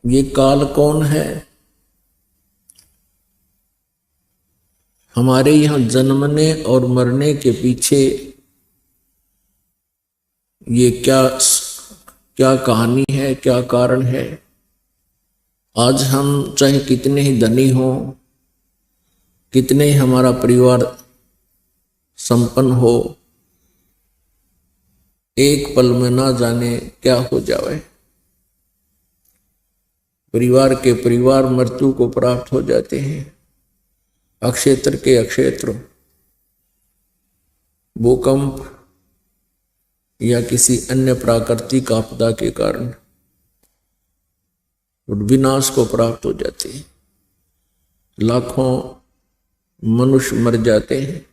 ये काल कौन है? हमारे यहां जन्मने और मरने के पीछे ये क्या क्या कहानी है, क्या कारण है? आज हम चाहे कितने ही धनी हो, कितने ही हमारा परिवार संपन्न हो, एक पल में ना जाने क्या हो जाए। परिवार के परिवार मृत्यु को प्राप्त हो जाते हैं। अक्षेत्र के अक्षेत्र भूकंप या किसी अन्य प्राकृतिक आपदा के कारण विनाश को प्राप्त हो जाते हैं। लाखों मनुष्य मर जाते हैं,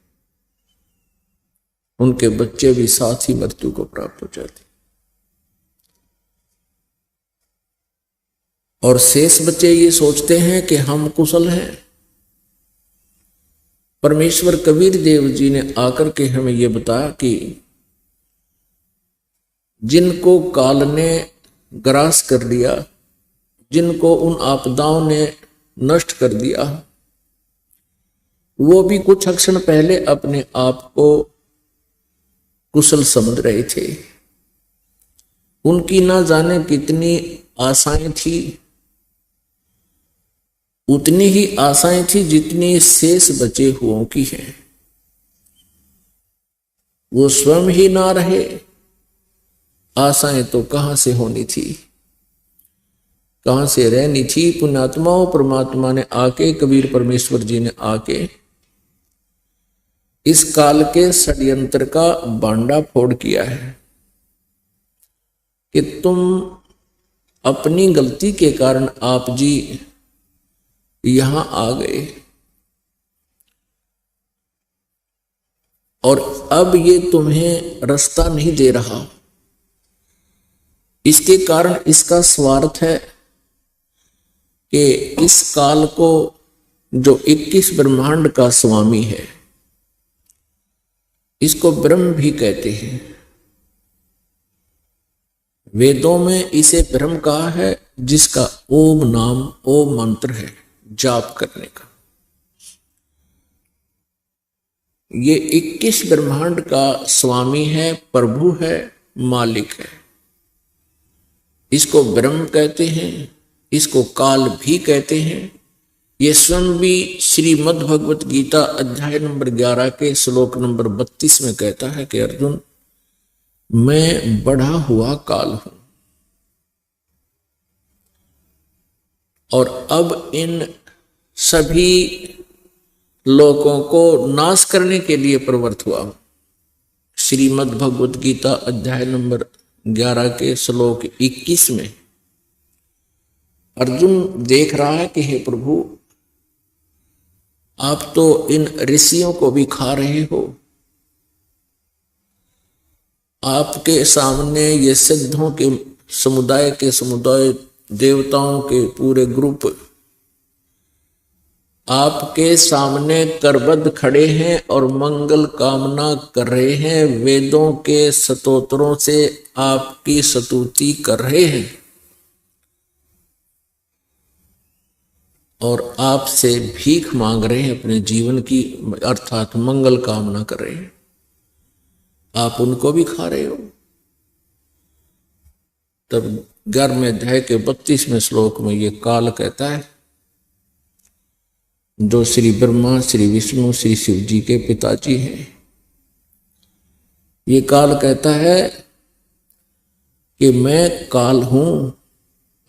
उनके बच्चे भी साथ ही मृत्यु को प्राप्त हो जाते हैं। और शेष बच्चे ये सोचते हैं कि हम कुशल हैं। परमेश्वर कबीर देव जी ने आकर के हमें ये बताया कि जिनको काल ने ग्रास कर लिया, जिनको उन आपदाओं ने नष्ट कर दिया, वो भी कुछ क्षण पहले अपने आप को कुशल समझ रहे थे। उनकी ना जाने कितनी आशाएं थी, उतनी ही आशाएं थी जितनी शेष बचे हुओं की हैं। वो स्वयं ही ना रहे, आशाएं तो कहां से होनी थी, कहां से रहनी थी। पुण्यात्माओं, परमात्मा ने आके, कबीर परमेश्वर जी ने आके इस काल के षड्यंत्र का बांडा फोड़ किया है कि तुम अपनी गलती के कारण आप जी यहां आ गए और अब ये तुम्हें रास्ता नहीं दे रहा। इसके कारण इसका स्वार्थ है कि इस काल को जो 21 ब्रह्मांड का स्वामी है, इसको ब्रह्म भी कहते हैं। वेदों में इसे ब्रह्म कहा है, जिसका ओम नाम, ओम मंत्र है जाप करने का। ये 21 ब्रह्मांड का स्वामी है, प्रभु है, मालिक है। इसको ब्रह्म कहते हैं, इसको काल भी कहते हैं। ये स्वयं भी श्रीमद् भगवत गीता अध्याय नंबर 11 के श्लोक नंबर 32 में कहता है कि अर्जुन, मैं बढ़ा हुआ काल हूं और अब इन सभी लोगों को नाश करने के लिए प्रवृत्त हुआ हूं। श्रीमद् भगवत गीता अध्याय नंबर 11 के श्लोक 21 में अर्जुन देख रहा है कि हे प्रभु, आप तो इन ऋषियों को भी खा रहे हो। आपके सामने ये सिद्धों के समुदाय देवताओं के पूरे ग्रुप आपके सामने करबद्ध खड़े हैं और मंगल कामना कर रहे हैं, वेदों के स्तोत्रों से आपकी स्तुति कर रहे हैं और आपसे भीख मांग रहे हैं अपने जीवन की, अर्थात मंगल कामना कर रहे हैं। आप उनको भी खा रहे हो। तब 11वें अध्याय के 32वें श्लोक में ये काल कहता है, जो श्री ब्रह्मा, श्री विष्णु, श्री शिव जी के पिताजी हैं, ये काल कहता है कि मैं काल हूं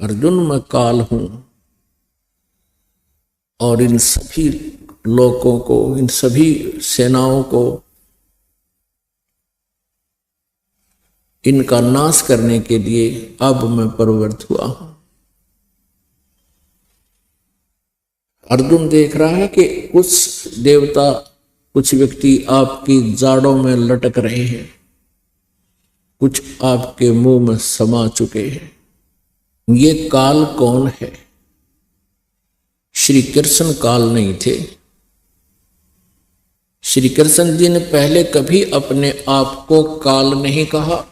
अर्जुन, मैं काल हूं और इन सभी लोगों को, इन सभी सेनाओं को इनका नाश करने के लिए अब मैं प्रवृत्त हुआ हूं। अर्जुन देख रहा है कि कुछ देवता, कुछ व्यक्ति आपकी जाड़ों में लटक रहे हैं, कुछ आपके मुंह में समा चुके हैं। ये काल कौन है? श्री कृष्ण काल नहीं थे। श्री कृष्ण जी ने पहले कभी अपने आप को काल नहीं कहा।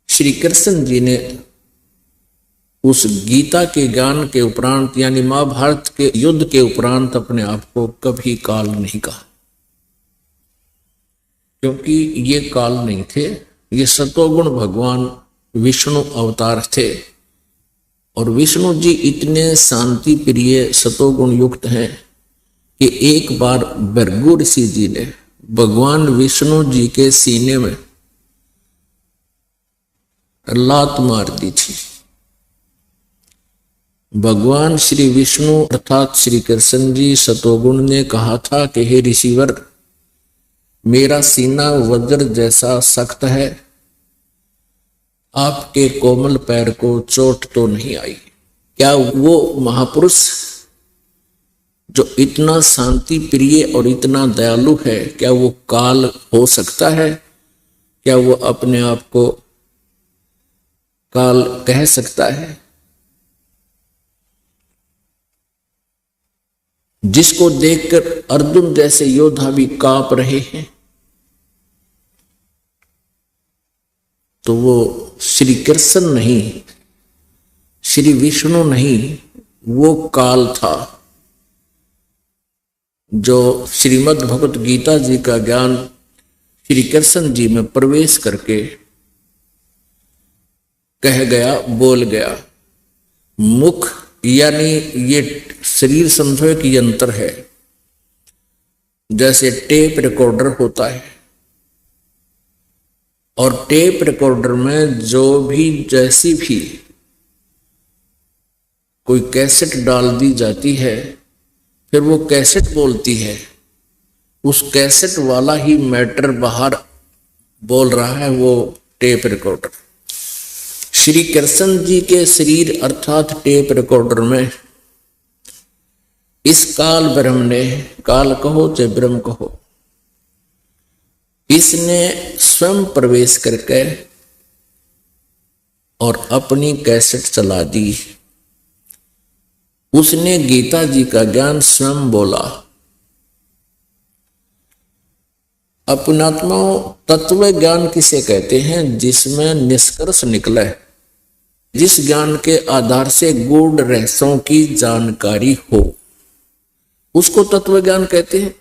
श्री कृष्ण जी ने उस गीता के ज्ञान के उपरांत यानी महाभारत के युद्ध के उपरांत अपने आप को कभी काल नहीं कहा, क्योंकि ये काल नहीं थे, ये सतोगुण भगवान विष्णु अवतार थे। और विष्णु जी इतने शांति प्रिय सतोगुण युक्त हैं कि एक बार भृगु ऋषि जी ने भगवान विष्णु जी के सीने में लात मार दी थी। भगवान श्री विष्णु अर्थात श्री कृष्ण जी सतोगुण ने कहा था कि हे ऋषिवर, मेरा सीना वज्र जैसा सख्त है, आपके कोमल पैर को चोट तो नहीं आई। क्या वो महापुरुष जो इतना शांति प्रिय और इतना दयालु है, क्या वो काल हो सकता है? क्या वो अपने आप को काल कह सकता है? जिसको देखकर अर्जुन जैसे योद्धा भी कांप रहे हैं, तो वो श्री कृष्ण नहीं, श्री विष्णु नहीं, वो काल था जो श्रीमद् भगवत गीता जी का ज्ञान श्री कृष्ण जी में प्रवेश करके कह गया, बोल गया। मुख यानी ये शरीर समझो एक यंत्र है, जैसे टेप रिकॉर्डर होता है, और टेप रिकॉर्डर में जो भी जैसी भी कोई कैसेट डाल दी जाती है, फिर वो कैसेट बोलती है, उस कैसेट वाला ही मैटर बाहर बोल रहा है, वो टेप रिकॉर्डर। श्री कृष्ण जी के शरीर अर्थात टेप रिकॉर्डर में इस काल ब्रह्म ने, काल कहो चाहे ब्रह्म कहो, इसने स्वयं प्रवेश करके और अपनी कैसेट चला दी। उसने गीता जी का ज्ञान स्वयं बोला। अपनात्मा तत्व ज्ञान किसे कहते हैं? जिसमें निष्कर्ष निकले, जिस ज्ञान के आधार से गूढ़ रहस्यों की जानकारी हो, उसको तत्व ज्ञान कहते हैं।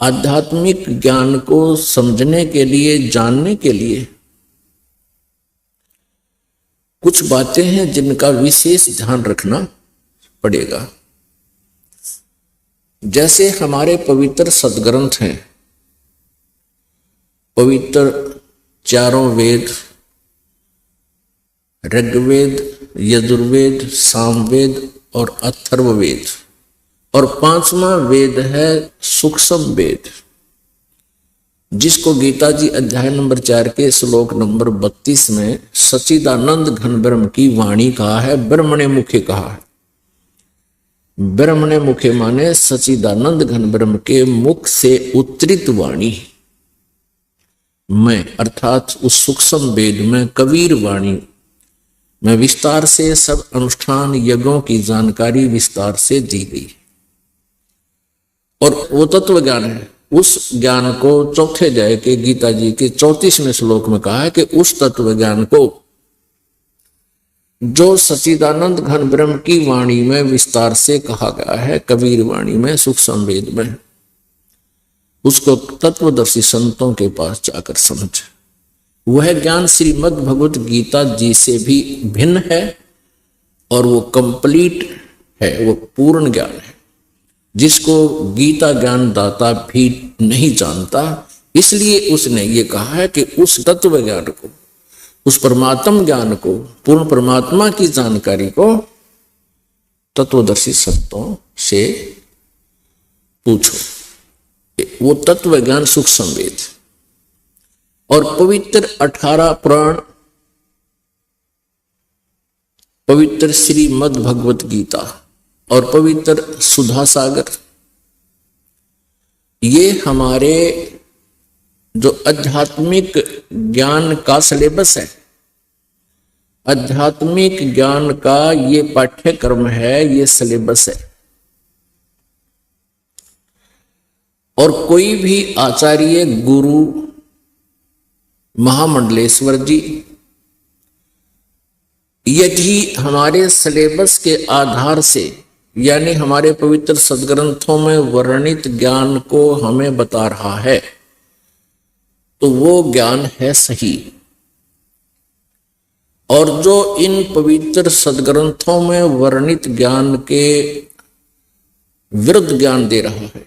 आध्यात्मिक ज्ञान को समझने के लिए, जानने के लिए कुछ बातें हैं जिनका विशेष ध्यान रखना पड़ेगा। जैसे हमारे पवित्र सदग्रंथ हैं, पवित्र चारों वेद, ऋग्वेद, यजुर्वेद, सामवेद और अथर्ववेद, और पांचवा वेद है सूक्ष्म वेद, जिसको गीता जी अध्याय नंबर 4 के श्लोक नंबर 32 में सच्चिदानंद घन ब्रह्म की वाणी कहा है, ब्रह्मणे मुखे कहा है। ब्रह्मणे मुखे माने सच्चिदानंद घन ब्रह्म के मुख से उच्चरित वाणी में, अर्थात उस सूक्ष्म वेद में कबीर वाणी में विस्तार से सब अनुष्ठान यज्ञों की जानकारी विस्तार से दी गई। और वो तत्व ज्ञान है। उस ज्ञान को चौथे अध्याय के गीता जी के 34वें श्लोक में कहा है कि उस तत्व ज्ञान को जो सच्चिदानंद घन ब्रह्म की वाणी में विस्तार से कहा गया है, कबीर वाणी में, सूक्ष्म वेद में, उसको तत्वदर्शी संतों के पास जाकर समझ। वह ज्ञान श्रीमद् भगवत गीता जी से भी भिन्न है और वो कंप्लीट है, वो पूर्ण ज्ञान है, जिसको गीता ज्ञान दाता भी नहीं जानता। इसलिए उसने ये कहा है कि उस तत्व ज्ञान को, उस परमात्म ज्ञान को, पूर्ण परमात्मा की जानकारी को तत्वदर्शी संतों से पूछो। वो तत्व ज्ञान सूक्ष्म वेद और पवित्र 18 पुराण, पवित्र श्रीमद् भगवत गीता और पवित्र सुधा सागर, ये हमारे जो आध्यात्मिक ज्ञान का सिलेबस है, आध्यात्मिक ज्ञान का ये पाठ्यक्रम है, ये सिलेबस है। और कोई भी आचार्य, गुरु, महामंडलेश्वर जी यदि हमारे सिलेबस के आधार से यानी हमारे पवित्र सदग्रंथों में वर्णित ज्ञान को हमें बता रहा है तो वो ज्ञान है सही। और जो इन पवित्र सदग्रंथों में वर्णित ज्ञान के विरुद्ध ज्ञान दे रहा है,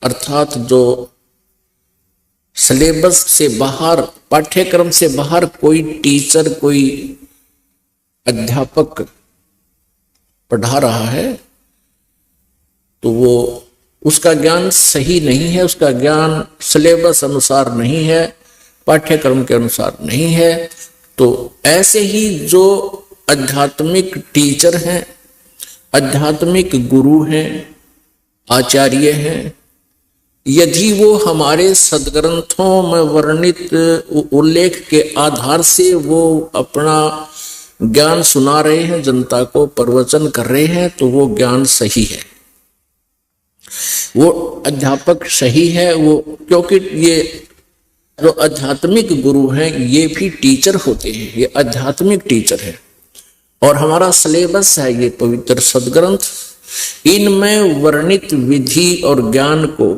अर्थात जो सिलेबस से बाहर, पाठ्यक्रम से बाहर कोई टीचर, कोई अध्यापक पढ़ा रहा है, तो वो उसका ज्ञान सही नहीं है, उसका ज्ञान सिलेबस अनुसार नहीं है, पाठ्यक्रम के अनुसार नहीं है। तो ऐसे ही जो आध्यात्मिक टीचर हैं, आध्यात्मिक गुरु हैं, आचार्य हैं, यदि वो हमारे सदग्रंथों में वर्णित उल्लेख के आधार से वो अपना ज्ञान सुना रहे हैं, जनता को प्रवचन कर रहे हैं, तो वो ज्ञान सही है, वो अध्यापक सही है। वो क्योंकि ये जो आध्यात्मिक गुरु हैं ये भी टीचर होते हैं, ये आध्यात्मिक टीचर है। और हमारा सिलेबस है ये पवित्र सदग्रंथ, इनमें वर्णित विधि और ज्ञान को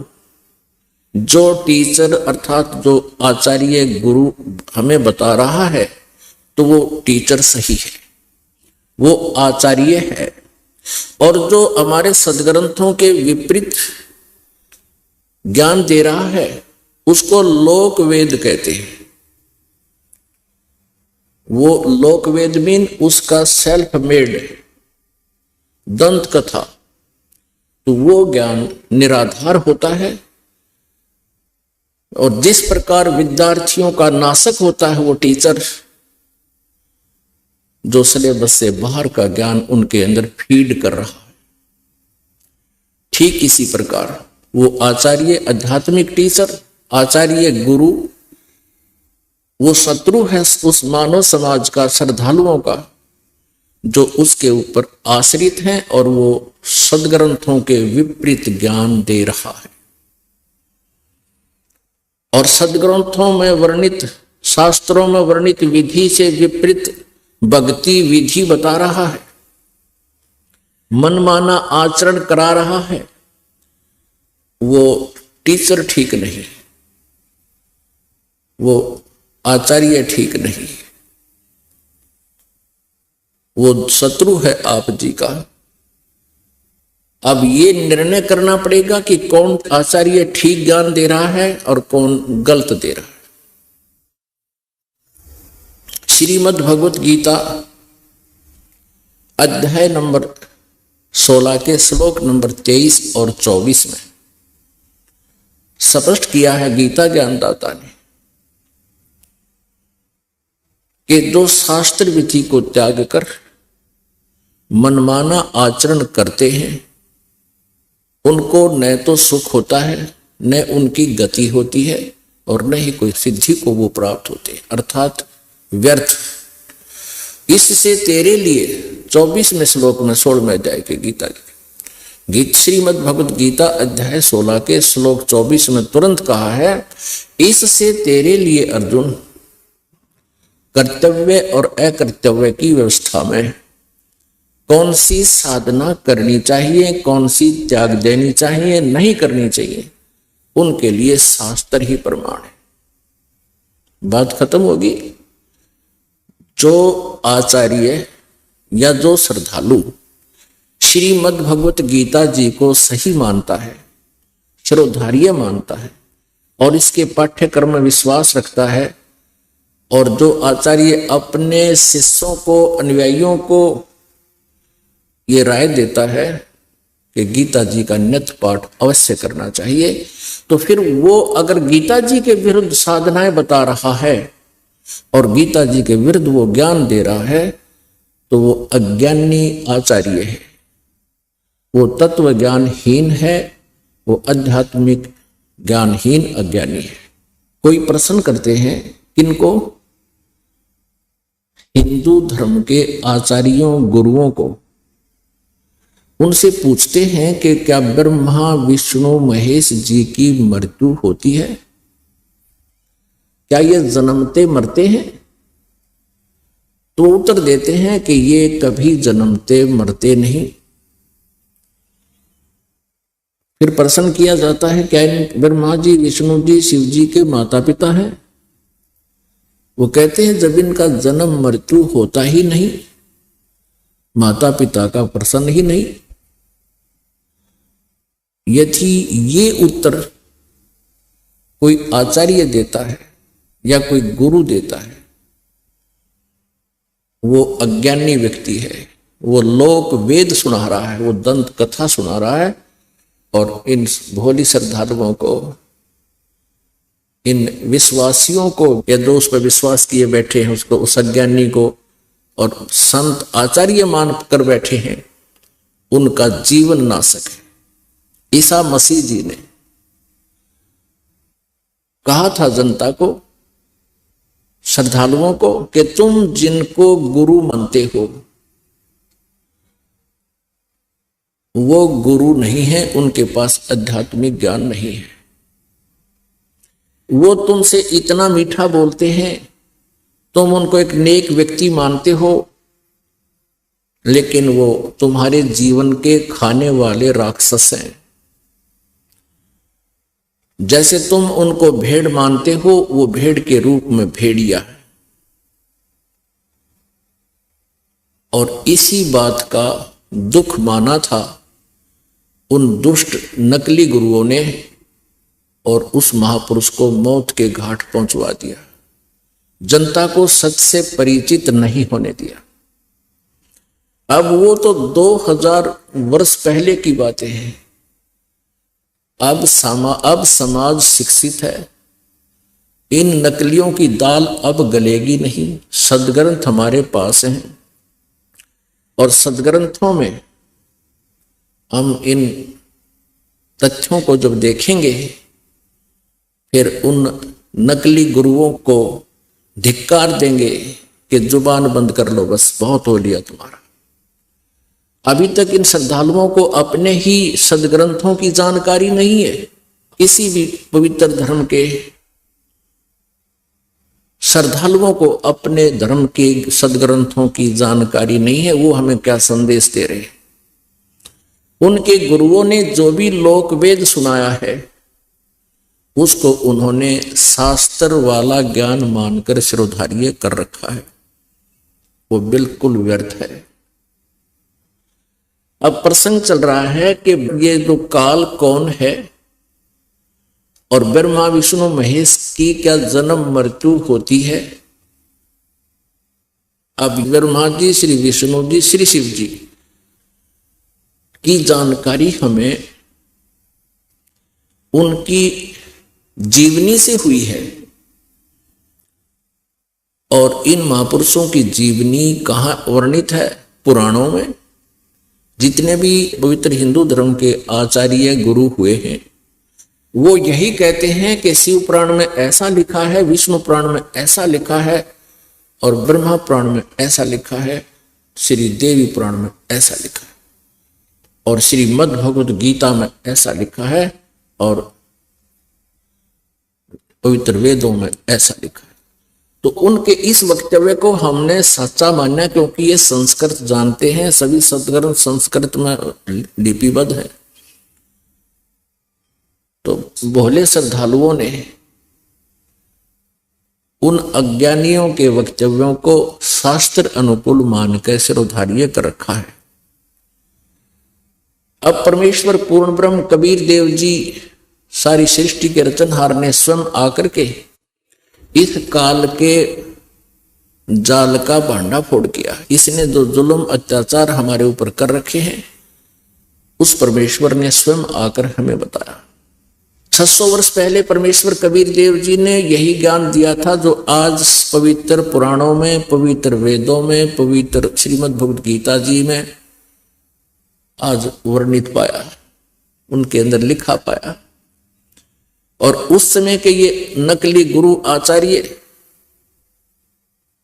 जो टीचर अर्थात जो आचार्य गुरु हमें बता रहा है तो वो टीचर सही है, वो आचार्य है। और जो हमारे सदग्रंथों के विपरीत ज्ञान दे रहा है उसको लोक वेद कहते हैं। वो लोक वेद मीन उसका सेल्फ मेड दंत कथा, तो वो ज्ञान निराधार होता है। और जिस प्रकार विद्यार्थियों का नाशक होता है वो टीचर जो सिलेबस से बाहर का ज्ञान उनके अंदर फीड कर रहा है, ठीक इसी प्रकार वो आचार्य, आध्यात्मिक टीचर, आचार्य गुरु, वो शत्रु है उस मानव समाज का, श्रद्धालुओं का, जो उसके ऊपर आश्रित हैं और वो सदग्रंथों के विपरीत ज्ञान दे रहा है। और सदग्रंथों में वर्णित, शास्त्रों में वर्णित विधि से विपरीत भक्ति विधि बता रहा है, मनमाना आचरण करा रहा है, वो टीचर ठीक नहीं, वो आचार्य ठीक नहीं, वो शत्रु है आप जी का। अब ये निर्णय करना पड़ेगा कि कौन आचार्य ठीक ज्ञान दे रहा है और कौन गलत दे रहा है। श्रीमद् भगवत गीता अध्याय नंबर 16 के श्लोक नंबर 23 और 24 में स्पष्ट किया है गीता ज्ञानदाता ने कि जो शास्त्र विधि को त्याग कर मनमाना आचरण करते हैं उनको न तो सुख होता है, न उनकी गति होती है और न ही कोई सिद्धि को वो प्राप्त होते हैं, अर्थात व्यर्थ। इससे तेरे लिए 24वें श्लोक में 16वें अध्याय के गीता की श्रीमद् भगवत गीता अध्याय 16 के श्लोक 24 में तुरंत कहा है, इससे तेरे लिए अर्जुन कर्तव्य और अकर्तव्य की व्यवस्था में कौन सी साधना करनी चाहिए, कौन सी त्याग देनी चाहिए, नहीं करनी चाहिए, उनके लिए शास्त्र ही प्रमाण है। बात खत्म होगी। जो आचार्य या जो श्रद्धालु श्रीमद् भगवत गीता जी को सही मानता है, श्रोधार्य मानता है और इसके पाठ्यक्रम में विश्वास रखता है, और जो आचार्य अपने शिष्यों को, अनुयायियों को ये राय देता है कि गीता जी का नित्य पाठ अवश्य करना चाहिए, तो फिर वो अगर गीता जी के विरुद्ध साधनाएं बता रहा है और गीता जी के विरुद्ध वो ज्ञान दे रहा है तो वो अज्ञानी आचार्य है, वो तत्व ज्ञानहीन है, वो आध्यात्मिक ज्ञानहीन अज्ञानी है। कोई प्रश्न करते हैं किनको? हिंदू धर्म के आचार्यों, गुरुओं को। उनसे पूछते हैं कि क्या ब्रह्मा विष्णु महेश जी की मृत्यु होती है? क्या ये जन्मते मरते हैं? तो उत्तर देते हैं कि ये कभी जन्मते मरते नहीं। फिर प्रश्न किया जाता है क्या ब्रह्मा जी, विष्णु जी, शिव जी के माता पिता हैं? वो कहते हैं जब इनका जन्म मृत्यु होता ही नहीं, माता पिता का प्रश्न ही नहीं। यदि ये उत्तर कोई आचार्य देता है या कोई गुरु देता है, वो अज्ञानी व्यक्ति है, वो लोक वेद सुना रहा है, वो दंत कथा सुना रहा है, और इन भोली श्रद्धालुओं को, इन विश्वासियों को, या जो उस पर विश्वास किए बैठे हैं उसको, उस अज्ञानी को और संत आचार्य मान कर बैठे हैं, उनका जीवन नाशक है। ईसा मसीह जी ने कहा था जनता को, श्रद्धालुओं को, कि तुम जिनको गुरु मानते हो वो गुरु नहीं है, उनके पास आध्यात्मिक ज्ञान नहीं है। वो तुमसे इतना मीठा बोलते हैं, तुम उनको एक नेक व्यक्ति मानते हो, लेकिन वो तुम्हारे जीवन के खाने वाले राक्षस हैं। जैसे तुम उनको भेड़ मानते हो, वो भेड़ के रूप में भेड़िया है। और इसी बात का दुख माना था उन दुष्ट नकली गुरुओं ने, और उस महापुरुष को मौत के घाट पहुंचवा दिया। जनता को सच से परिचित नहीं होने दिया। अब वो तो 2000 वर्ष पहले की बातें हैं। अब समाज शिक्षित है। इन नकलियों की दाल अब गलेगी नहीं। सदग्रंथ हमारे पास हैं, और सदग्रंथों में हम इन तथ्यों को जब देखेंगे, फिर उन नकली गुरुओं को धिक्कार देंगे कि जुबान बंद कर लो, बस बहुत हो लिया तुम्हारा। अभी तक इन श्रद्धालुओं को अपने ही सदग्रंथों की जानकारी नहीं है। किसी भी पवित्र धर्म के श्रद्धालुओं को अपने धर्म के सदग्रंथों की जानकारी नहीं है। वो हमें क्या संदेश दे रहे हैं? उनके गुरुओं ने जो भी लोक वेद सुनाया है, उसको उन्होंने शास्त्र वाला ज्ञान मानकर शिरोधार्य कर रखा है। वो बिल्कुल व्यर्थ है। अब प्रसंग चल रहा है कि ये जो काल कौन है, और ब्रह्मा विष्णु महेश की क्या जन्म मृत्यु होती है। अब ब्रह्मा जी, श्री विष्णु जी, श्री शिव जी की जानकारी हमें उनकी जीवनी से हुई है। और इन महापुरुषों की जीवनी कहाँ वर्णित है? पुराणों में। जितने भी पवित्र हिंदू धर्म के आचार्य गुरु हुए हैं, वो यही कहते हैं कि शिव पुराण में ऐसा लिखा है, विष्णु पुराण में ऐसा लिखा है, और ब्रह्मा पुराण में ऐसा लिखा है, श्री देवी पुराण में ऐसा लिखा है, और श्रीमद् भगवद गीता में ऐसा लिखा है, और पवित्र वेदों में ऐसा लिखा है। तो उनके इस वक्तव्य को हमने सच्चा माना, क्योंकि ये संस्कृत जानते हैं। सभी सदग्रंथ संस्कृत में लिपिबद्ध है। तो भोले श्रद्धालुओं ने उन अज्ञानियों के वक्तव्यों को शास्त्र अनुकूल मानकर शिरोधार्य कर रखा है। अब परमेश्वर पूर्ण ब्रह्म कबीर देव जी, सारी सृष्टि के रचनहार ने स्वयं आकर के इस काल के जाल का भांडा फोड़ किया। इसने जो जुल्म अत्याचार हमारे ऊपर कर रखे हैं, उस परमेश्वर ने स्वयं आकर हमें बताया। 600 वर्ष पहले परमेश्वर कबीर देव जी ने यही ज्ञान दिया था, जो आज पवित्र पुराणों में, पवित्र वेदों में, पवित्र श्रीमद् भगवद गीता जी में आज वर्णित पाया, उनके अंदर लिखा पाया। और उस समय के ये नकली गुरु आचार्य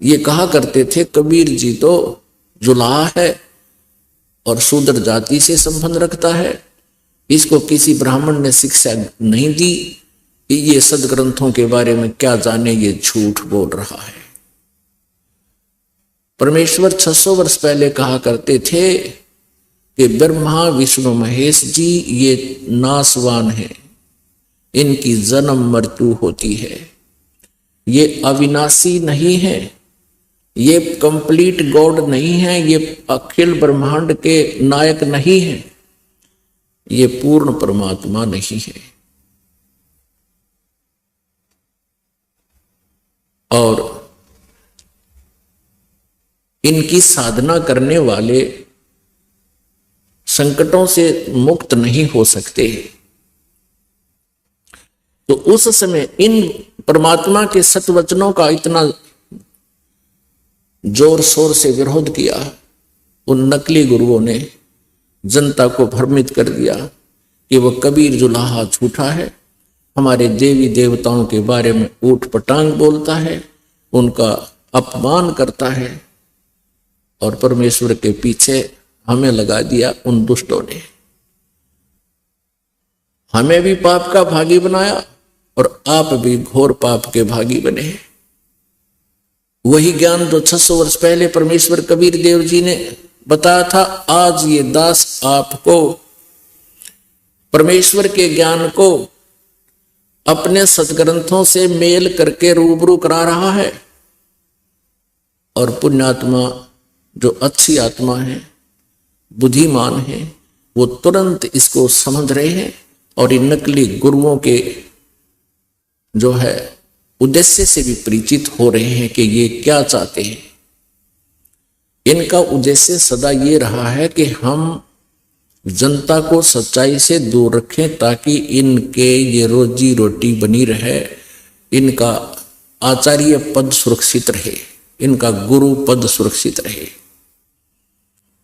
ये कहा करते थे, कबीर जी तो जुलाहा है और शूद्र जाति से संबंध रखता है, इसको किसी ब्राह्मण ने शिक्षा नहीं दी, ये सदग्रंथों के बारे में क्या जाने, ये झूठ बोल रहा है। परमेश्वर 600 वर्ष पहले कहा करते थे कि ब्रह्मा विष्णु महेश जी ये नासवान है, इनकी जन्म मृत्यु होती है, ये अविनाशी नहीं है, ये कंप्लीट गॉड नहीं है, ये अखिल ब्रह्मांड के नायक नहीं है, ये पूर्ण परमात्मा नहीं है। और इनकी साधना करने वाले संकटों से मुक्त नहीं हो सकते। तो उस समय इन परमात्मा के सतवचनों का इतना जोर शोर से विरोध किया, उन नकली गुरुओं ने जनता को भ्रमित कर दिया कि वह कबीर जुलाहा झूठा है, हमारे देवी देवताओं के बारे में ऊट पटांग बोलता है, उनका अपमान करता है, और परमेश्वर के पीछे हमें लगा दिया उन दुष्टों ने। हमें भी पाप का भागी बनाया और आप भी घोर पाप के भागी बने। वही ज्ञान जो 600 वर्ष पहले परमेश्वर कबीर देव जी ने बताया था, आज ये दास आपको परमेश्वर के ज्ञान को अपने सदग्रंथों से मेल करके रूबरू करा रहा है। और पुण्यात्मा जो अच्छी आत्मा है, बुद्धिमान है, वो तुरंत इसको समझ रहे हैं और इन नकली गुरुओं के जो है उद्देश्य से भी परिचित हो रहे हैं कि ये क्या चाहते हैं। इनका उद्देश्य सदा ये रहा है कि हम जनता को सच्चाई से दूर रखें ताकि इनके ये रोजी रोटी बनी रहे, इनका आचार्य पद सुरक्षित रहे, इनका गुरु पद सुरक्षित रहे,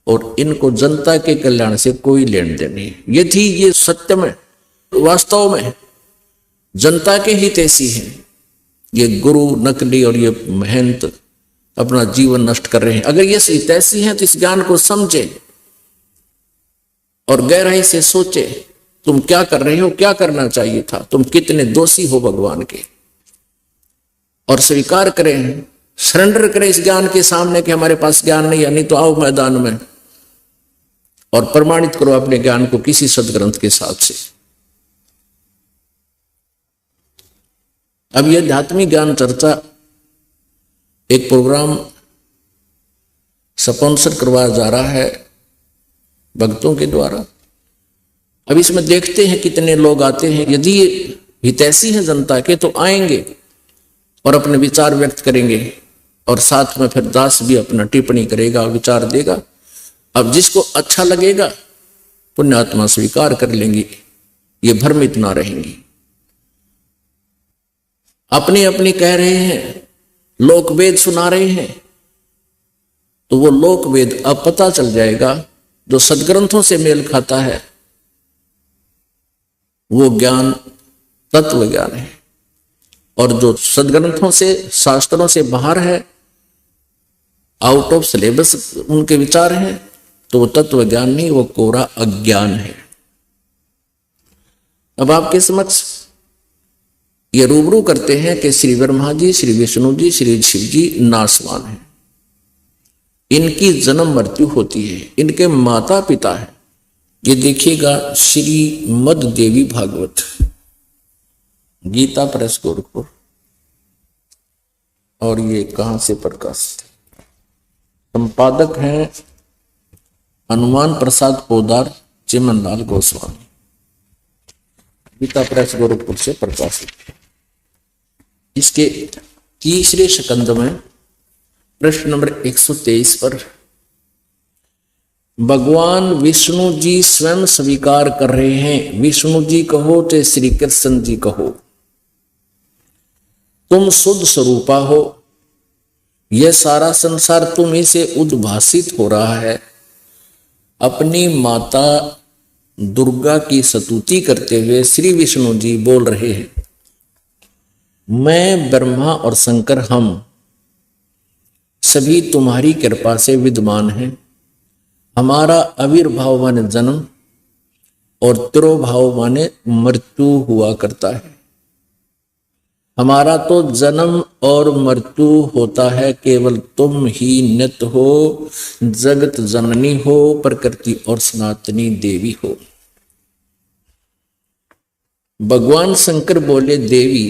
और इनको जनता के कल्याण से कोई लेन देन नहीं। यदि ये सत्य में वास्तव में जनता के हित ऐसी हैं, ये गुरु नकली और ये महंत अपना जीवन नष्ट कर रहे हैं, अगर ये हितैषी हैं तो इस ज्ञान को समझे और गहराई से सोचे तुम क्या कर रहे हो, क्या करना चाहिए था, तुम कितने दोषी हो भगवान के, और स्वीकार करें, सरेंडर करें इस ज्ञान के सामने कि हमारे पास ज्ञान नहीं है, नहीं तो आओ मैदान में और प्रमाणित करो अपने ज्ञान को किसी सदग्रंथ के साथ से। अब यह आध्यात्मिक ज्ञान चर्चा एक प्रोग्राम स्पॉन्सर करवाया जा रहा है भक्तों के द्वारा। अब इसमें देखते हैं कितने लोग आते हैं। यदि ये हितैषी है जनता के तो आएंगे और अपने विचार व्यक्त करेंगे, और साथ में फिर दास भी अपना टिप्पणी करेगा, विचार देगा। अब जिसको अच्छा लगेगा पुण्यात्मा स्वीकार कर लेंगे, ये भ्रमित ना रहेंगी। अपनी अपनी कह रहे हैं, लोक वेद सुना रहे हैं, तो वो लोक वेद अब पता चल जाएगा जो सदग्रंथों से मेल खाता है वो ज्ञान तत्व ज्ञान है, और जो सदग्रंथों से शास्त्रों से बाहर है, आउट ऑफ सिलेबस उनके विचार हैं, तो वो तत्व ज्ञान नहीं, वो कोरा अज्ञान है। अब आपके समक्ष ये रूबरू करते हैं कि श्री ब्रह्मा जी, श्री विष्णु जी, श्री शिव जी नासवान है, इनकी जन्म मृत्यु होती है, इनके माता पिता है। ये देखिएगा श्री मद देवी भागवत, गीता प्रेस गोरखपुर, और ये कहां से प्रकाशित है, संपादक हैं हनुमान प्रसाद पोदार, चिमनलाल गोस्वामी, गीता प्रेस गोरखपुर से प्रकाशित है। इसके तीसरे स्कंद में प्रश्न नंबर 123 पर भगवान विष्णु जी स्वयं स्वीकार कर रहे हैं, विष्णु जी कहो चाहे श्री कृष्ण जी कहो, तुम शुद्ध स्वरूपा हो, यह सारा संसार तुम ही से उद्भासित हो रहा है। अपनी माता दुर्गा की स्तुति करते हुए श्री विष्णु जी बोल रहे हैं, मैं ब्रह्मा और शंकर हम सभी तुम्हारी कृपा से विद्यमान हैं। हमारा आविर्भाव माने जन्म और तिरोभाव माने मृत्यु हुआ करता है। हमारा तो जन्म और मृत्यु होता है, केवल तुम ही नित्य हो, जगत जननी हो, प्रकृति और सनातनी देवी हो। भगवान शंकर बोले, देवी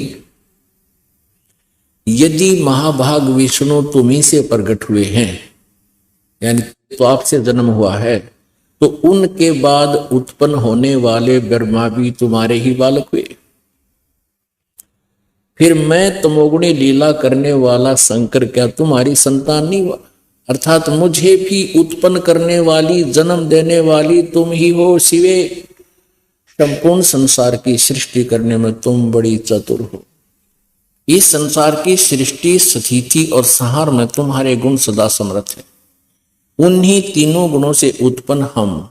यदि महाभाग विष्णु तुम्ही से प्रकट हुए हैं, यानी तो आपसे जन्म हुआ है, तो उनके बाद उत्पन्न होने वाले ब्रह्मा भी तुम्हारे ही बालक हुए। फिर मैं तमोगुणी लीला करने वाला शंकर क्या तुम्हारी संतान नहीं हुआ? अर्थात मुझे भी उत्पन्न करने वाली, जन्म देने वाली तुम ही हो शिवे। संपूर्ण संसार की सृष्टि करने में तुम बड़ी चतुर हो। इस संसार की सृष्टि, स्थिति और संहार में तुम्हारे गुण सदा समर्थ है। उन्हीं तीनों गुणों से उत्पन्न हम,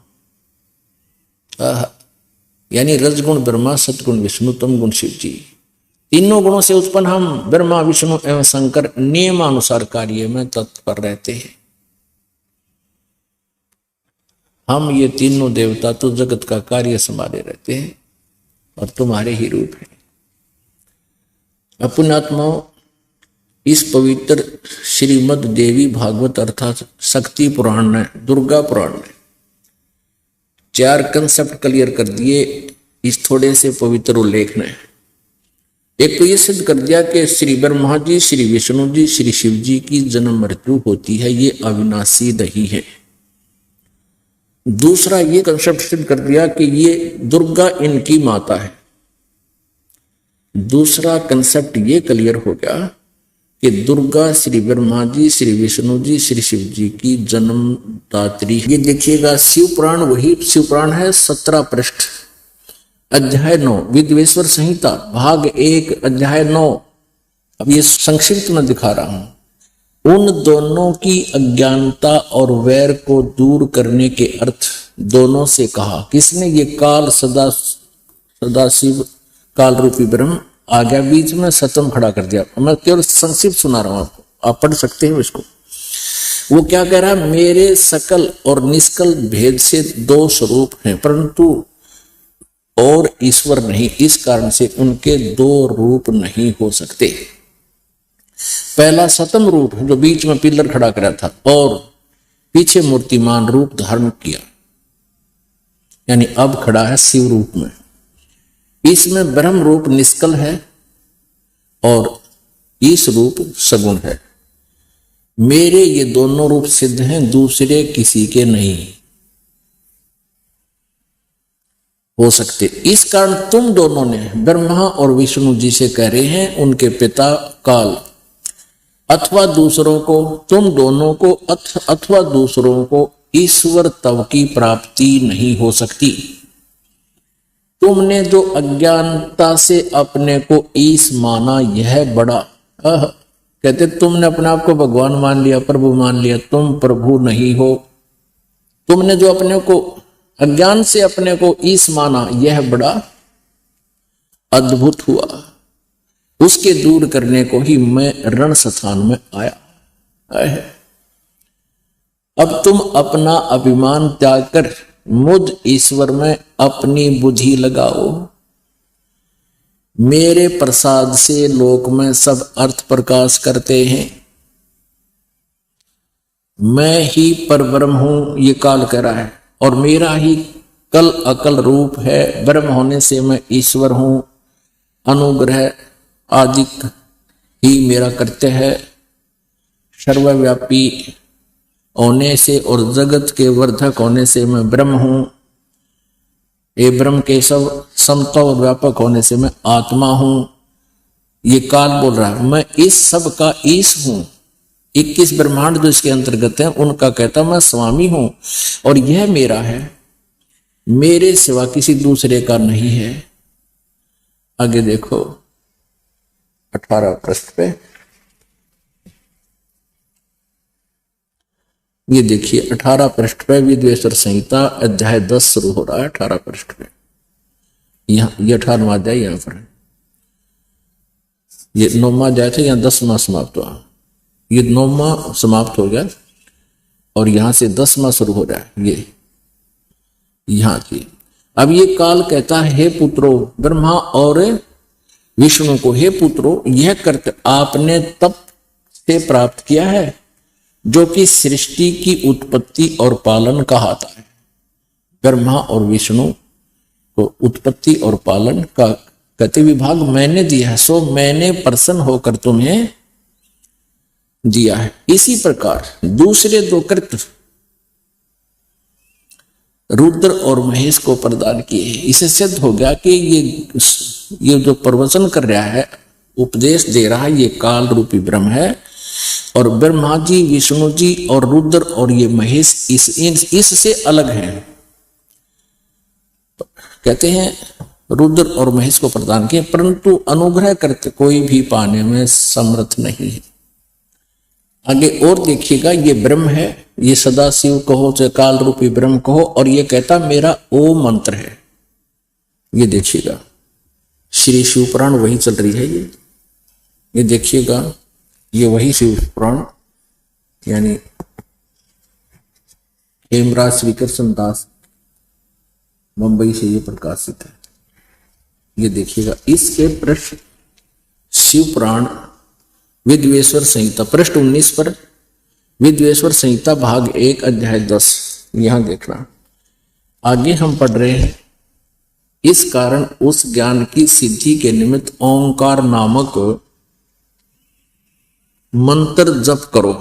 यानी रजगुण ब्रह्मा, सतगुण विष्णु, तम गुण शिव जी, तीनों गुणों से उत्पन्न हम ब्रह्मा विष्णु एवं शंकर नियमानुसार कार्य में तत्पर रहते हैं। हम ये तीनों देवता तो जगत का कार्य संभाले रहते हैं और तुम्हारे ही रूप है। पुण्यात्माओं, इस पवित्र श्रीमद् देवी भागवत अर्थात शक्ति पुराण ने, दुर्गा पुराण ने 4 कंसेप्ट क्लियर कर दिए इस थोड़े से पवित्र उल्लेख ने। एक तो ये सिद्ध कर दिया कि श्री ब्रह्मा जी, श्री विष्णु जी, श्री शिव जी की जन्म मृत्यु होती है, ये अविनाशी नहीं है। दूसरा ये कंसेप्ट सिद्ध कर दिया कि ये दुर्गा इनकी माता है। दूसरा कंसेप्ट ये क्लियर हो गया कि दुर्गा श्री ब्रह्मा जी, श्री विष्णु जी, श्री शिव जी की जन्मदात्री। ये देखिएगा, शिव पुराण वही शिव पुराण है, 17 पृष्ठ, अध्याय 9, विद्वेश्वर संहिता भाग 1 अध्याय 9। अब ये संक्षिप्त में दिखा रहा हूं। उन दोनों की अज्ञानता और वैर को दूर करने के अर्थ दोनों से कहा। किसने? ये काल सदा शिव काल रूपी ब्रह्म आ गया बीच में, सतम खड़ा कर दिया। मैं केवल संक्षिप्त सुना रहा हूं आपको, आप पढ़ सकते हैं इसको। वो क्या कह रहा है? मेरे सकल और निष्कल भेद से 2 स्वरूप हैं, परंतु और ईश्वर नहीं, इस कारण से उनके 2 रूप नहीं हो सकते। पहला सतम रूप जो बीच में पिलर खड़ा करा था और पीछे मूर्तिमान रूप धारण किया, यानी अब खड़ा है शिव रूप में। इसमें ब्रह्म रूप निष्कल है और ईश रूप सगुण है। मेरे ये दोनों रूप सिद्ध हैं, दूसरे किसी के नहीं हो सकते। इस कारण तुम दोनों ने ब्रह्मा और विष्णु जी से कह रहे हैं, उनके पिता काल अथवा दूसरों को, तुम दोनों को अथवा दूसरों को ईश्वर तव की प्राप्ति नहीं हो सकती। तुमने जो अज्ञानता से अपने को ईश माना, यह बड़ा कहते तुमने अपने आप को भगवान मान लिया, प्रभु मान लिया, तुम प्रभु नहीं हो। तुमने जो अपने को अज्ञान से अपने को ईश माना, यह बड़ा अद्भुत हुआ। उसके दूर करने को ही मैं रण स्थान में आया है। अब तुम अपना अभिमान त्याग कर मुझ ईश्वर में अपनी बुद्धि लगाओ। मेरे प्रसाद से लोक में सब अर्थ प्रकाश करते हैं। मैं ही परब्रह्म हूं, ये काल कह रहा है, और मेरा ही कल अकल रूप है। ब्रह्म होने से मैं ईश्वर हूं। अनुग्रह आदि ही मेरा कर्तव्य है। सर्वव्यापी होने से और जगत के वर्धक होने से मैं ब्रह्म हूं। ये ब्रह्म के सब समता और व्यापक होने से मैं आत्मा हूं। ये काल बोल रहा है, मैं इस सब का ईश हूं। 21 ब्रह्मांड जो इसके अंतर्गत है, उनका कहता मैं स्वामी हूं और यह मेरा है, मेरे सिवा किसी दूसरे का नहीं है। आगे देखो 18 पृष्ठ पे, ये देखिए 18 पृष्ठ पे विद्वेश्वर संहिता अध्याय 10 शुरू हो रहा है। 18 पृष्ठ पे यहाँ ये 18वां अध्याय यहाँ पर है। ये 9वां अध्याय था, यहाँ 10वां समाप्त हुआ। ये 9वां समाप्त हो गया और यहां से 10वां शुरू हो रहा है। ये यहां की अब ये काल कहता है, हे पुत्रो, ब्रह्मा और विष्णु को, हे पुत्रों, यह कर्त आपने तप से प्राप्त किया है जो कि सृष्टि की उत्पत्ति और पालन कहाता है। ब्रह्मा और विष्णु को उत्पत्ति और पालन का गति विभाग मैंने दिया है, सो मैंने प्रसन्न होकर तुम्हें दिया है। इसी प्रकार दूसरे दो कृत रुद्र और महेश को प्रदान किए हैं। इसे सिद्ध हो गया कि ये जो प्रवचन कर रहा है, उपदेश दे रहा है, ये काल रूपी ब्रह्म है, और ब्रह्मा जी, विष्णु जी और रुद्र और ये महेश इससे अलग हैं। कहते हैं रुद्र और महेश को प्रदान किए, परंतु अनुग्रह करते कोई भी पाने में समर्थ नहीं है। आगे और देखिएगा, ये ब्रह्म है, ये सदा शिव कहो चाहे काल रूपी ब्रह्म कहो, और ये कहता मेरा ओम मंत्र है। ये देखिएगा श्री शिव पुराण वही चल रही है। ये देखिएगा, ये वही शिव पुराण यानी हेमराज श्रीकृष्ण दास मुंबई से ये प्रकाशित है। ये देखिएगा, इसके पृष्ठ शिव पुराण विद्वेश्वर संहिता पृष्ठ 19 पर विद्वेश्वर संहिता भाग 1 अध्याय 10 यहां देखना। आगे हम पढ़ रहे हैं, इस कारण उस ज्ञान की सिद्धि के निमित्त ओंकार नामक मंत्र जप करो।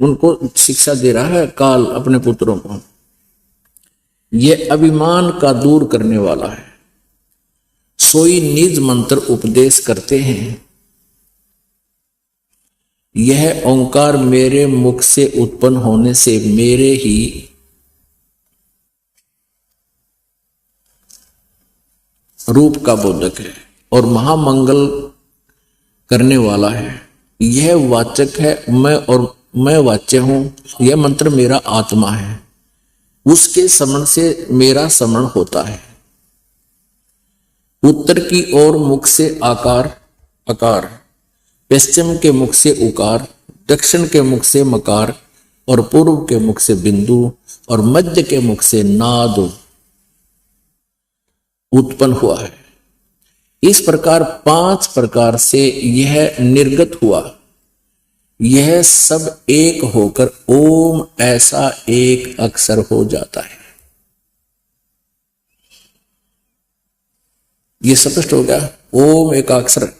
उनको शिक्षा दे रहा है काल अपने पुत्रों को। यह अभिमान का दूर करने वाला है। सोई निज मंत्र उपदेश करते हैं। यह ओंकार मेरे मुख से उत्पन्न होने से मेरे ही रूप का बोधक है और महामंगल करने वाला है। यह वाचक है, मैं वाच्य हूं। यह मंत्र मेरा आत्मा है, उसके स्मरण से मेरा स्मरण होता है। उत्तर की ओर मुख से आकार अकार, पश्चिम के मुख से उकार, दक्षिण के मुख से मकार और पूर्व के मुख से बिंदु और मध्य के मुख से नाद उत्पन्न हुआ है। इस प्रकार 5 प्रकार से यह निर्गत हुआ। यह सब एक होकर ओम ऐसा एक अक्षर हो जाता है। यह स्पष्ट हो गया, ओम एक अक्षर।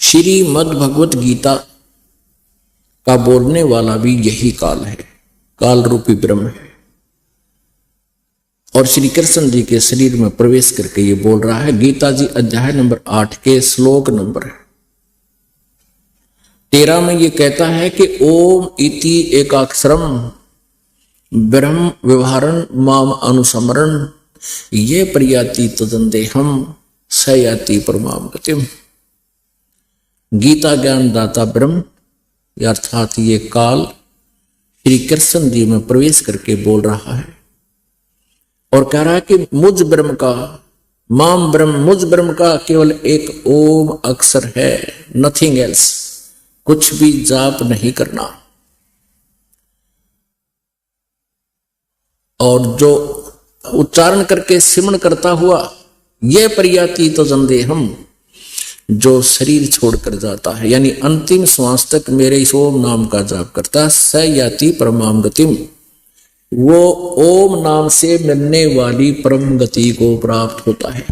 श्रीमद् भगवत गीता का बोलने वाला भी यही काल है, काल रूपी ब्रह्म है। और श्री कृष्ण जी के शरीर में प्रवेश करके ये बोल रहा है। गीता जी अध्याय नंबर 8 के श्लोक नंबर 13 में ये कहता है कि ओम इति एकाक्षरम ब्रह्म व्यवहारन माम अनुसमरण ये प्रयाति तदंदेहम स याति परमाम गतिम। गीता ज्ञान दाता ब्रह्म अर्थात ये काल श्री कृष्ण जी में प्रवेश करके बोल रहा है और कह रहा है कि मुझ ब्रह्म का, माम ब्रह्म, मुझ ब्रह्म का केवल एक ओम अक्षर है, नथिंग एल्स। कुछ भी जाप नहीं करना। और जो उच्चारण करके सिमरण करता हुआ यह प्रयाति तो जंदेहम, जो शरीर छोड़कर जाता है यानी अंतिम श्वास तक मेरे इस ओम नाम का जाप करता है, स याति परमाम गतिम, वो ओम नाम से मिलने वाली परम गति को प्राप्त होता है।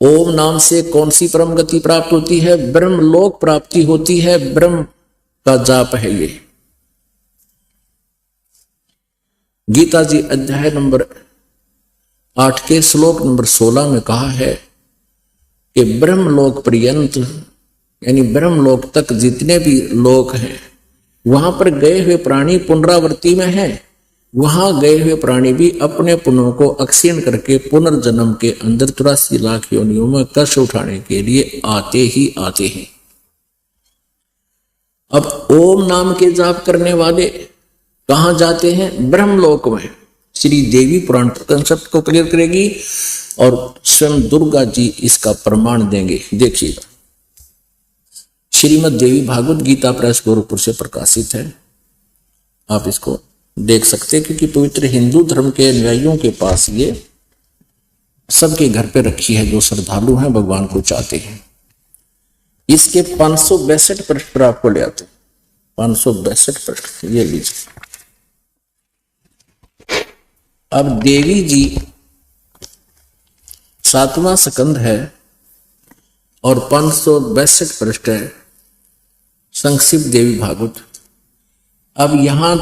ओम नाम से कौन सी परम गति प्राप्त होती है? ब्रह्म लोक प्राप्ति होती है। ब्रह्म का जाप है ये। गीता जी अध्याय नंबर 8 के श्लोक नंबर 16 में कहा है कि ब्रह्मलोक पर्यंत यानी ब्रह्मलोक तक जितने भी लोक हैं वहां पर गए हुए प्राणी पुनरावृत्ति में हैं। वहां गए हुए प्राणी भी अपने पुण्यों को अक्षीण करके पुनर्जन्म के अंदर 83 लाख योनियों में कष्ट उठाने के लिए आते ही आते हैं। अब ओम नाम के जाप करने वाले कहां जाते हैं? ब्रह्मलोक में। श्री देवी पुराण कंसेप्ट को क्लियर करेगी और स्वयं दुर्गा जी इसका प्रमाण देंगे। देखिएगा, श्रीमद् देवी भागवत गीता प्रेस गोरखपुर से प्रकाशित है। आप इसको देख सकते हैं क्योंकि पवित्र हिंदू धर्म के अनुयायियों के पास ये सबके घर पे रखी है, जो श्रद्धालु हैं भगवान को चाहते हैं। इसके 562 पृष्ठ पर आपको ले आते, 562 पृष्ठ ये लीजिए। अब देवी जी 7वां स्कंद है और 562 पृष्ठ है, संक्षिप्त देवी भागवत। अब यहां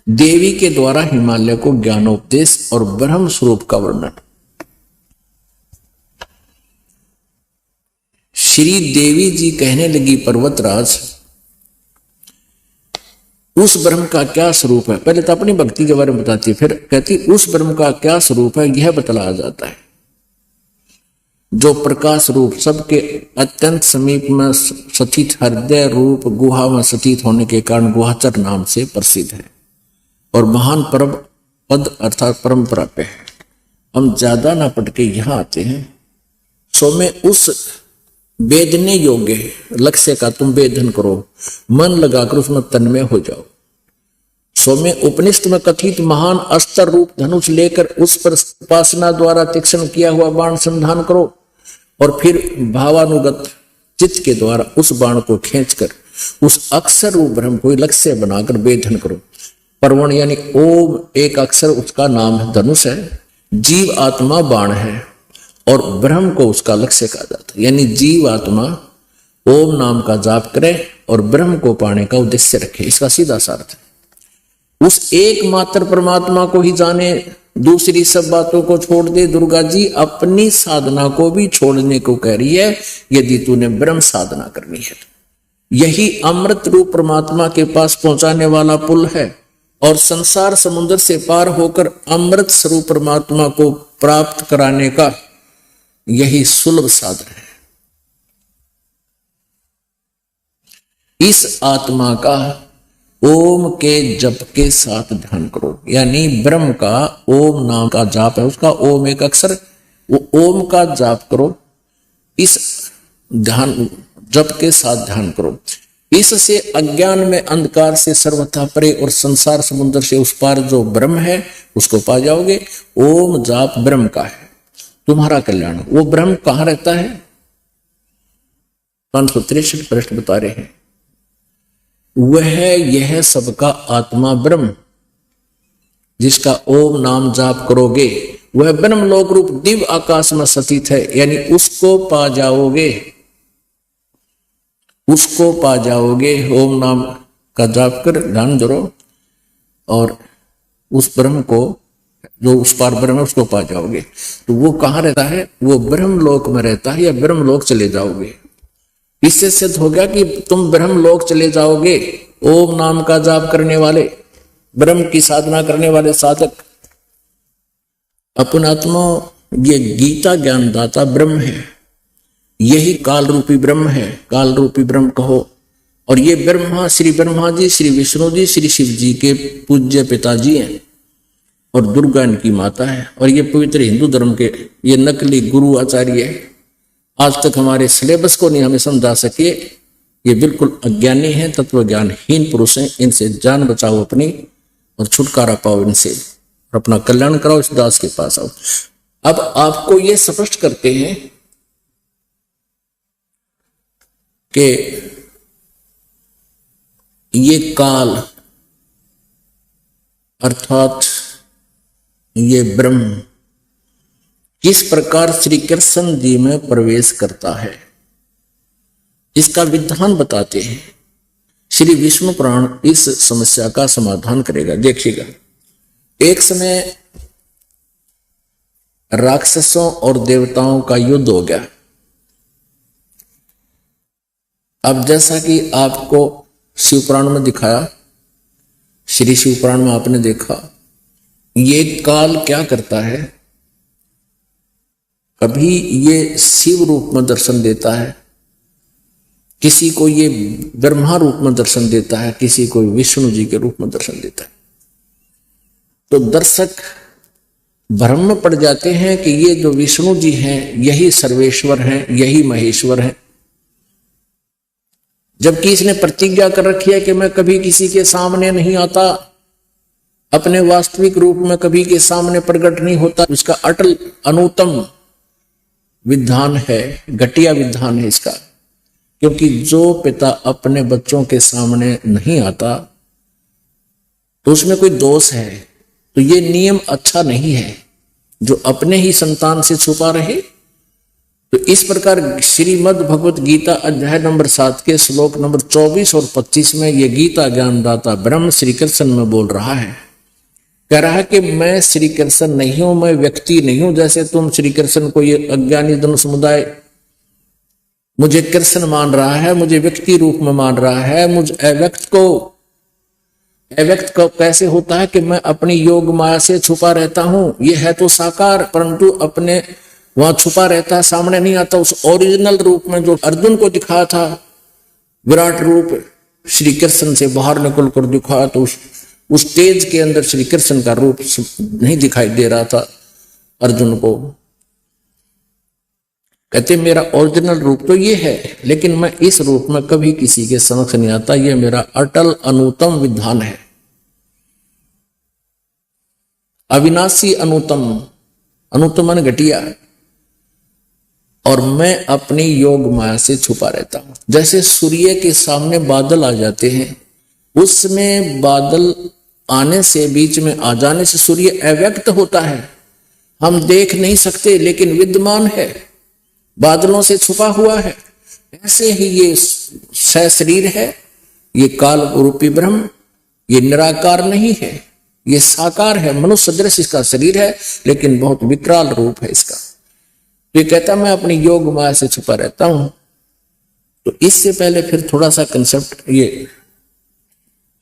देवी के द्वारा हिमालय को ज्ञानोपदेश और ब्रह्म स्वरूप का वर्णन। श्री देवी जी कहने लगी, पर्वतराज उस ब्रह्म का क्या स्वरूप है। पहले तो अपनी भक्ति के बारे में बताती है, फिर कहती उस ब्रह्म का क्या स्वरूप है यह बतलाया जाता है, जो प्रकाश रूप सबके अत्यंत समीप में स्थित हृदय रूप गुहा में स्थित होने के कारण गुहाचर नाम से प्रसिद्ध है और महान परम पद अर्थात परम प्राप्य है। हम ज्यादा ना पटके यहां आते हैं। सो में उस वेदने योग्य लक्ष्य का तुम वेदन करो, मन लगाकर उसमें तन्मय हो जाओ। सो में उपनिषद में कथित महान अस्त्र रूप धनुष लेकर उस पर उपासना द्वारा तीक्ष्ण किया हुआ बाण संधान करो और फिर भावानुगत चित्त के द्वारा उस बाण को खींचकर उस अक्षर रूप ब्रह्म को लक्ष्य बनाकर वेदन करो। परवण यानी ओम एक अक्षर उसका नाम है, धनुष है, जीव आत्मा बाण है और ब्रह्म को उसका लक्ष्य कहा जाता है। यानी जीव आत्मा ओम नाम का जाप करे और ब्रह्म को पाने का उद्देश्य रखे, इसका सीधा सा अर्थ है। उस एकमात्र परमात्मा को ही जाने, दूसरी सब बातों को छोड़ दे। दुर्गा जी अपनी साधना को भी छोड़ने को कह रही है यदि तूने ब्रह्म साधना करनी है। यही अमृत रूप परमात्मा के पास पहुंचाने वाला पुल है और संसार समुद्र से पार होकर अमृत स्वरूप परमात्मा को प्राप्त कराने का यही सुलभ साधन है। इस आत्मा का ओम के जप के साथ ध्यान करो, यानी ब्रह्म का ओम नाम का जाप है, उसका ओम एक अक्षर, वो ओम का जाप करो। इस ध्यान जप के साथ ध्यान करो। इससे अज्ञान में अंधकार से सर्वथा परे और संसार समुद्र से उस पार जो ब्रह्म है उसको पा जाओगे। ओम जाप ब्रह्म का है, तुम्हारा कल्याण। वो ब्रह्म कहां रहता है? 563 पृष्ठ बता रहे हैं, वह यह सबका आत्मा ब्रह्म जिसका ओम नाम जाप करोगे वह ब्रह्म लोक रूप दिव्य आकाश में स्थित है, यानी उसको पा जाओगे, उसको पा जाओगे। ओम नाम का जाप कर ध्यान धरो और उस ब्रह्म को, जो उस पार ब्रह्म है उसको पा जाओगे। तो वो कहां रहता है? वो ब्रह्म लोक में रहता है, या ब्रह्म लोक चले जाओगे। इससे सिद्ध हो गया कि तुम ब्रह्म लोक चले जाओगे। ओम नाम का जाप करने वाले, ब्रह्म की साधना करने वाले साधक। अपनात्मा ये गीता ज्ञानदाता ब्रह्म है, यही काल रूपी ब्रह्म है, काल रूपी ब्रह्म कहो। और ये ब्रह्मा श्री ब्रह्मा जी, श्री विष्णु जी, श्री शिव जी के पूज्य पिताजी हैं और दुर्गा इनकी माता है। और ये पवित्र हिंदू धर्म के ये नकली गुरु आचार्य है, आज तक हमारे सिलेबस को नहीं हमें समझा सके। ये बिल्कुल अज्ञानी है, तत्व ज्ञानहीन पुरुष हैं। इनसे जान बचाओ अपनी और छुटकारा पाओ इनसे और अपना कल्याण कराओ। इस दास के पास आओ। अब आपको ये स्पष्ट करते हैं कि ये काल अर्थात ये ब्रह्म किस प्रकार श्री कृष्ण जी में प्रवेश करता है, इसका विधान बताते हैं। श्री विष्णु पुराण इस समस्या का समाधान करेगा। देखिएगा, एक समय राक्षसों और देवताओं का युद्ध हो गया। अब जैसा कि आपको शिवपुराण में दिखाया, श्री शिवपुराण में आपने देखा, ये काल क्या करता है, कभी ये शिव रूप में दर्शन देता है, किसी को ये ब्रह्मा रूप में दर्शन देता है, किसी को विष्णु जी के रूप में दर्शन देता है। तो दर्शक भ्रम में पड़ जाते हैं कि ये जो विष्णु जी हैं यही सर्वेश्वर हैं, यही महेश्वर हैं, जबकि इसने प्रतिज्ञा कर रखी है कि मैं कभी किसी के सामने नहीं आता, अपने वास्तविक रूप में कभी के सामने प्रकट नहीं होता। इसका अटल अनुत्तम विधान है, घटिया विधान है इसका। क्योंकि जो पिता अपने बच्चों के सामने नहीं आता तो उसमें कोई दोष है। तो ये नियम अच्छा नहीं है जो अपने ही संतान से छुपा रहे। तो इस प्रकार श्रीमद् भगवत गीता अध्याय नंबर 7 के श्लोक नंबर 24 और 25 में ये गीता ज्ञानदाता ब्रह्म श्री कृष्ण में बोल रहा है। कह रहा है कि मैं श्री कृष्ण नहीं हूं, मैं व्यक्ति नहीं हूं। जैसे तुम श्री कृष्ण को ये अज्ञानी जन समुदाय मुझे कृष्ण मान रहा है, मुझे व्यक्ति रूप में मान रहा है। मुझ अव्यक्त को कैसे होता है कि मैं अपनी योग माया से छुपा रहता हूं। ये है तो साकार, परंतु अपने वहां छुपा रहता है, सामने नहीं आता। उस ओरिजिनल रूप में जो अर्जुन को दिखाया था, विराट रूप श्री कृष्ण से बाहर निकल कर दिखाया, तो उस तेज के अंदर श्री कृष्ण का रूप नहीं दिखाई दे रहा था अर्जुन को। कहते मेरा ओरिजिनल रूप तो ये है, लेकिन मैं इस रूप में कभी किसी के समक्ष नहीं आता। ये मेरा अटल अनुत्तम विधान है, अविनाशी अनुत्तम। अनुत्तम मन घटिया। और मैं अपनी योग माया से छुपा रहता हूं। जैसे सूर्य के सामने बादल आ जाते हैं, उसमें बादल आने से, बीच में आ जाने से सूर्य अव्यक्त होता है, हम देख नहीं सकते, लेकिन विद्यमान है, बादलों से छुपा हुआ है। ऐसे ही ये सशरीर है, ये काल रूपी ब्रह्म, ये निराकार नहीं है, ये साकार है। मनुष्य सदृश इसका शरीर है, लेकिन बहुत विकराल रूप है इसका। तो ये कहता मैं अपनी योग माया से छुपा रहता हूं। तो इससे पहले फिर थोड़ा सा कंसेप्ट ये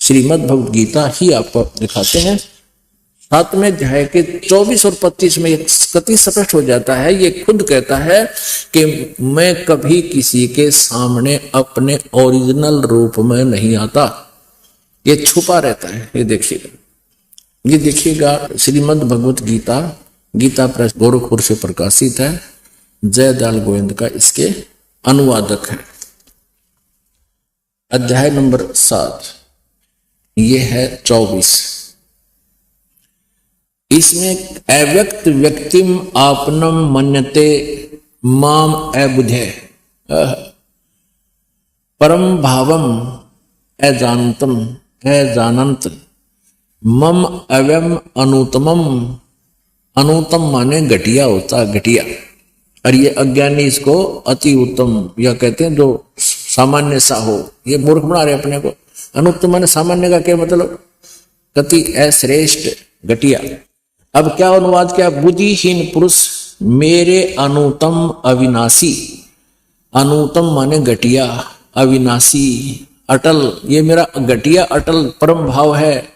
श्रीमद् भगवद गीता ही आपको दिखाते हैं। 7वें अध्याय के 24 और 25 में कति स्पष्ट हो जाता है। ये खुद कहता है कि मैं कभी किसी के सामने अपने ओरिजिनल रूप में नहीं आता, ये छुपा रहता है। ये देखिएगा श्रीमद् भगवत गीता, गीता प्रेस गोरखपुर से प्रकाशित है। जयदयाल गोविंद का इसके अनुवादक है। अध्याय नंबर 7 ये है 24। इसमें अव्यक्त व्यक्तिम आपनम मन्यते माम अबुधे परम भावम अजानतम अजानंत मम अव्यम अनुतमम। अनुतम माने घटिया होता, घटिया। और ये अज्ञानी इसको अति उत्तम या कहते हैं जो सामान्य सा हो। ये मूर्ख बना रहे अपने को। अनुत्तम माने सामान्य का क्या मतलब? कति अश्रेष्ठ, घटिया। अब क्या अनुवाद किया? बुद्धिहीन पुरुष मेरे अनुतम अविनाशी। अनुतम माने घटिया, अविनाशी, अटल। ये मेरा घटिया अटल परम भाव है।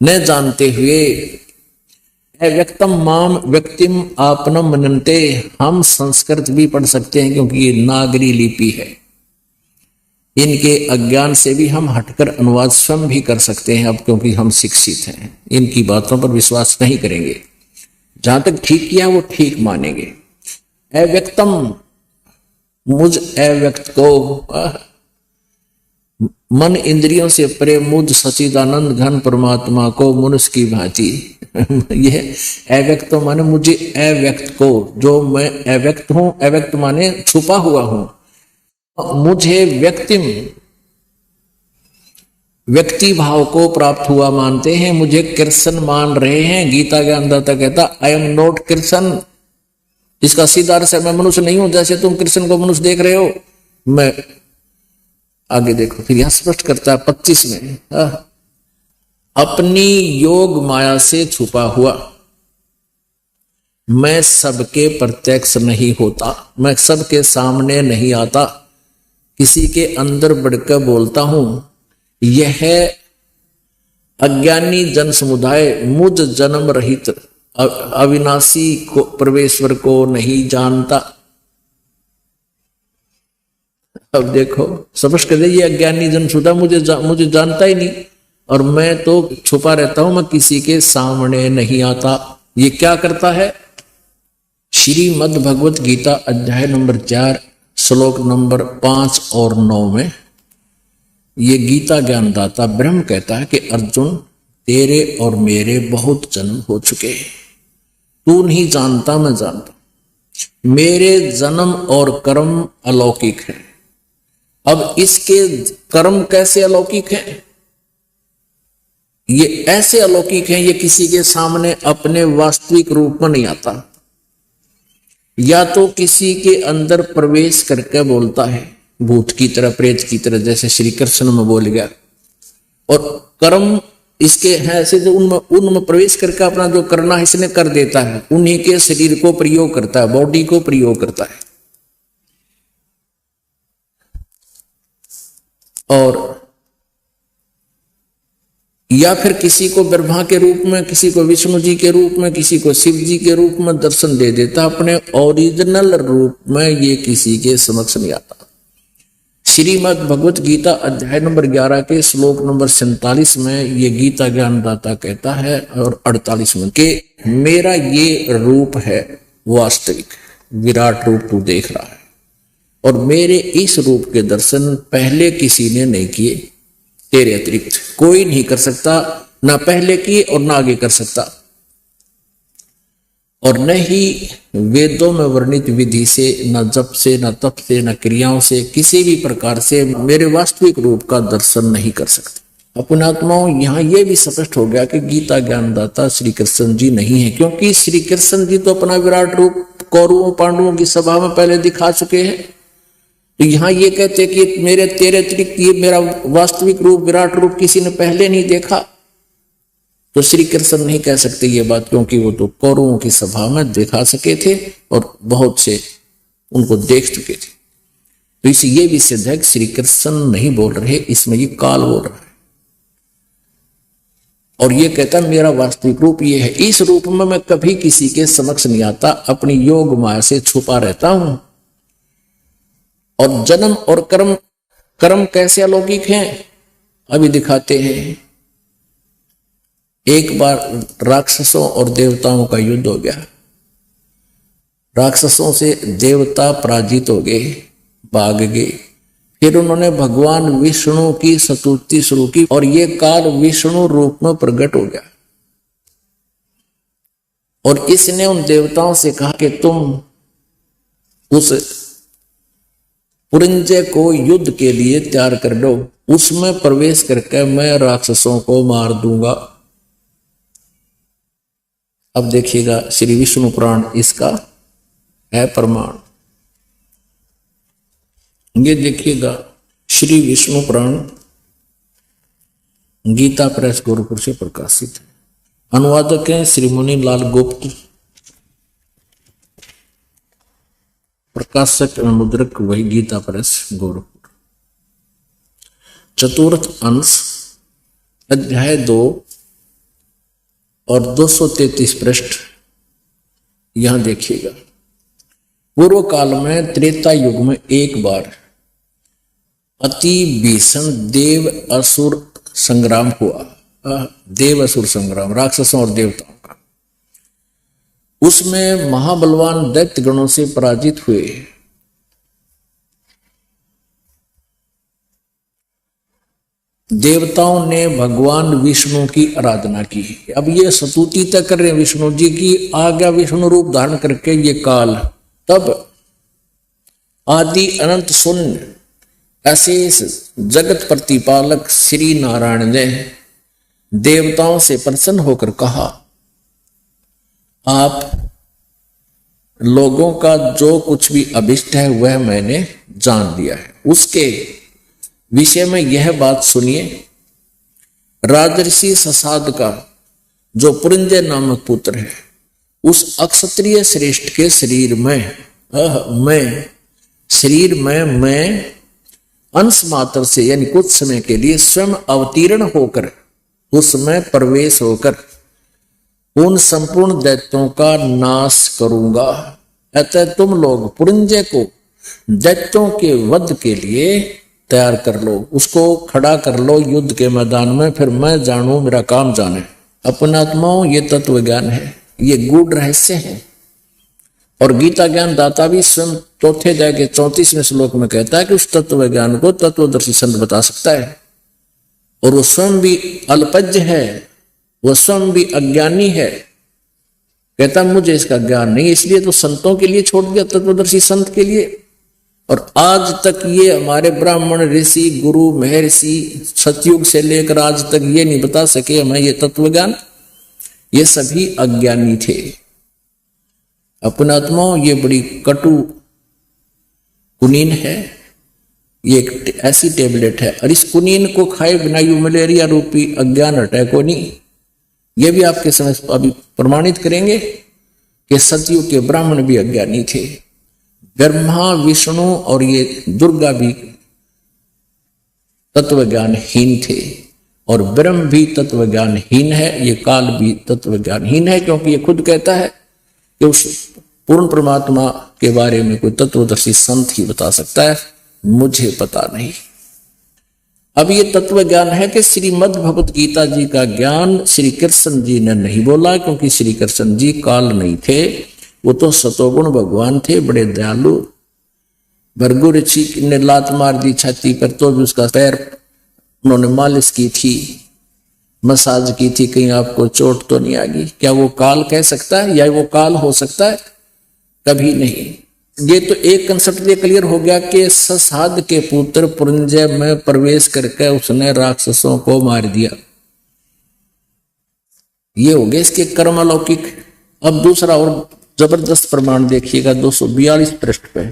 न जानते हुए अव्यक्तम माम व्यक्तिम आपनम मनन्ते। हम संस्कृत भी पढ़ सकते हैं क्योंकि ये नागरी लिपि है। इनके अज्ञान से भी हम हटकर अनुवाद स्वयं भी कर सकते हैं अब, क्योंकि हम शिक्षित हैं। इनकी बातों पर विश्वास नहीं करेंगे। जहां तक ठीक किया वो ठीक मानेंगे। अव्यक्तम, मुझ अव्यक्त को, मन इंद्रियों से परे मुझ सचिदानंद घन परमात्मा को मनुष्य की भांति। यह अव्यक्त माने मुझे अव्यक्त को, जो मैं अव्यक्त हूं। अव्यक्त माने छुपा हुआ हूं। मुझे व्यक्ति भाव को प्राप्त हुआ मानते हैं, मुझे कृष्ण मान रहे हैं। गीता के अंदर कहता आई एम नॉट कृष्ण। इसका सीधा अर्थ है मैं मनुष्य नहीं हूं। जैसे तुम कृष्ण को मनुष्य देख रहे हो, मैं आगे देखो फिर यहां स्पष्ट करता है 25 में, अपनी योग माया से छुपा हुआ मैं सबके प्रत्यक्ष नहीं होता, मैं सबके सामने नहीं आता, किसी के अंदर बढ़कर बोलता हूं। यह अज्ञानी जन समुदाय मुझ जन्म रहित अविनाशी को परमेश्वर को नहीं जानता। अब देखो स्पष्ट कर दे, ये अज्ञानी जन समुदाय मुझे जानता ही नहीं, और मैं तो छुपा रहता हूं, मैं किसी के सामने नहीं आता। ये क्या करता है? श्रीमद् भगवत गीता अध्याय नंबर 4 श्लोक नंबर 5 और 9 में ये गीता ज्ञानदाता ब्रह्म कहता है कि अर्जुन, तेरे और मेरे बहुत जन्म हो चुके हैं, तू नहीं जानता मैं जानता। मेरे जन्म और कर्म अलौकिक है। अब इसके कर्म कैसे अलौकिक हैं? ये ऐसे अलौकिक हैं, ये किसी के सामने अपने वास्तविक रूप में नहीं आता, या तो किसी के अंदर प्रवेश करके बोलता है, भूत की तरह, प्रेत की तरह, जैसे श्री कृष्ण में बोल गया। और कर्म इसके हैं ऐसे जो उनमें प्रवेश करके अपना जो करना है इसने कर देता है, उन्हीं के शरीर को प्रयोग करता है, बॉडी को प्रयोग करता है। और या फिर किसी को ब्रह्मा के रूप में, किसी को विष्णु जी के रूप में, किसी को शिव जी के रूप में दर्शन दे देता, अपने ओरिजिनल रूप में ये किसी के समक्ष नहीं आता। श्रीमद् भगवत गीता अध्याय नंबर 11 के श्लोक नंबर 47 में ये गीता ज्ञानदाता कहता है, और 48 में, कि मेरा ये रूप है वास्तविक, विराट रूप तू देख रहा है, और मेरे इस रूप के दर्शन पहले किसी ने नहीं किए, तेरे अतिरिक्त कोई नहीं कर सकता, ना पहले किए और ना आगे कर सकता। और न ही वेदों में वर्णित विधि से, न जप से, न तप से, न क्रियाओं से, किसी भी प्रकार से मेरे वास्तविक रूप का दर्शन नहीं कर सकते। अपने आत्माओं, यहाँ ये भी स्पष्ट हो गया कि गीता ज्ञानदाता श्री कृष्ण जी नहीं है, क्योंकि श्री कृष्ण जी तो अपना विराट रूप कौरवों पांडवों की सभा में पहले दिखा चुके हैं। तो यहाँ ये कहते कि मेरे तेरे अतिरिक्त ये मेरा वास्तविक रूप, विराट रूप किसी ने पहले नहीं देखा, तो श्री कृष्ण नहीं कह सकते ये बात, क्योंकि वो तो कौरवों की सभा में दिखा सके थे और बहुत से उनको देख चुके थे। तो इसे ये भी सिद्ध है कि श्री कृष्ण नहीं बोल रहे, इसमें ये काल बोल रहा है। और ये कहता मेरा वास्तविक रूप ये है, इस रूप में मैं कभी किसी के समक्ष नहीं आता, अपनी योग माया से छुपा रहता हूं। और जन्म और कर्म कैसे अलौकिक हैं अभी दिखाते हैं। एक बार राक्षसों और देवताओं का युद्ध हो गया, राक्षसों से देवता पराजित हो गए, भाग गए। फिर उन्होंने भगवान विष्णु की स्तुति शुरू की, और ये काल विष्णु रूप में प्रकट हो गया। और इसने उन देवताओं से कहा कि तुम उस पुरंजय को युद्ध के लिए तैयार कर दो, उसमें प्रवेश करके मैं राक्षसों को मार दूंगा। अब देखिएगा श्री विष्णु पुराण इसका है प्रमाण। ये देखिएगा श्री विष्णु पुराण गीता प्रेस गोरखपुर से प्रकाशित है। अनुवादक हैं श्री मुनि लाल गुप्त, प्रकाशक एवं मुद्रक वही गीता प्रेस गोरखपुर। चतुर्थ अंश अध्याय 2 और 233 पृष्ठ यहां देखिएगा। पूर्व काल में त्रेता युग में एक बार अति भीषण देव असुर संग्राम हुआ। देव असुर संग्राम, राक्षसों और देवताओं का। उसमें महाबलवान दैत्य गणों से पराजित हुए। देवताओं ने भगवान विष्णु की आराधना की। अब ये स्तुति तक कर रहे हैं विष्णु जी की, आ गया विष्णु रूप धारण करके ये काल। तब आदि अनंत शून्य अशेष जगत प्रतिपालक श्री नारायण ने देवताओं से प्रसन्न होकर कहा, आप लोगों का जो कुछ भी अभिष्ट है वह मैंने जान लिया है। उसके विषय में यह बात सुनिए। राजर्षि ससाद का जो पुरंजय नामक पुत्र है, उस अक्षत्रिय श्रेष्ठ के शरीर में मैं अंश मात्र से यानी कुछ समय के लिए स्वयं अवतीर्ण होकर उसमें प्रवेश होकर उन संपूर्ण दैत्यों का नाश करूंगा। अतः तुम लोग पुरंजय को दैत्यों के वध के लिए तैयार कर लो, उसको खड़ा कर लो युद्ध के मैदान में, फिर मैं जानूं मेरा काम जाने। अपने आत्माओं, ये तत्व ज्ञान है, ये गूढ़ रहस्य है। और गीता ज्ञान दाता भी स्वयं चौथे अध्याय के 34वें श्लोक में कहता है कि उस तत्व ज्ञान को तत्वदर्शी संत बता सकता है। और वो स्वयं भी अल्पज्ञ है, वो स्वयं भी अज्ञानी है, कहता मुझे इसका ज्ञान नहीं, इसलिए तो संतों के लिए छोड़ दिया, तत्वदर्शी संत के लिए। और आज तक ये हमारे ब्राह्मण ऋषि गुरु महर्षि सतयुग से लेकर आज तक ये नहीं बता सके हमें ये तत्व ज्ञान। ये सभी अज्ञानी थे। अपनात्माओं, ये बड़ी कटु कुनीन है, ये एक ऐसी टेबलेट है, और इस कुनीन को खाए बिना यू मलेरिया रूपी अज्ञान हटाए को नहीं। ये भी आपके समझ अभी प्रमाणित करेंगे कि सतयुग के ब्राह्मण भी अज्ञानी थे। ब्रह्मा विष्णु और ये दुर्गा भी तत्वज्ञानहीन थे, और ब्रह्म भी तत्वज्ञानहीन है, ये काल भी तत्वज्ञानहीन है, क्योंकि ये खुद कहता है कि उस पूर्ण परमात्मा के बारे में कोई तत्वदर्शी संत ही बता सकता है, मुझे पता नहीं। अब ये तत्व ज्ञान है कि श्रीमद् भगवत गीता जी का ज्ञान श्री कृष्ण जी ने नहीं बोला, क्योंकि श्री कृष्ण जी काल नहीं थे, वो तो सतोगुण भगवान थे, बड़े दयालु। भृगु ऋषि ने लात मार दी छाती पर, तो भी उसका पैर उन्होंने मालिश की थी, मसाज की थी, कहीं आपको चोट तो नहीं आ गई। क्या वो काल कह सकता है या वो काल हो सकता है? कभी नहीं। ये तो एक कंसेप्ट ये क्लियर हो गया कि ससाद के पुत्र पुरंजय में प्रवेश करके उसने राक्षसों को मार दिया, ये हो गया इसके कर्म अलौकिक। अब दूसरा और जबरदस्त प्रमाण देखिएगा 242 पृष्ठ पे,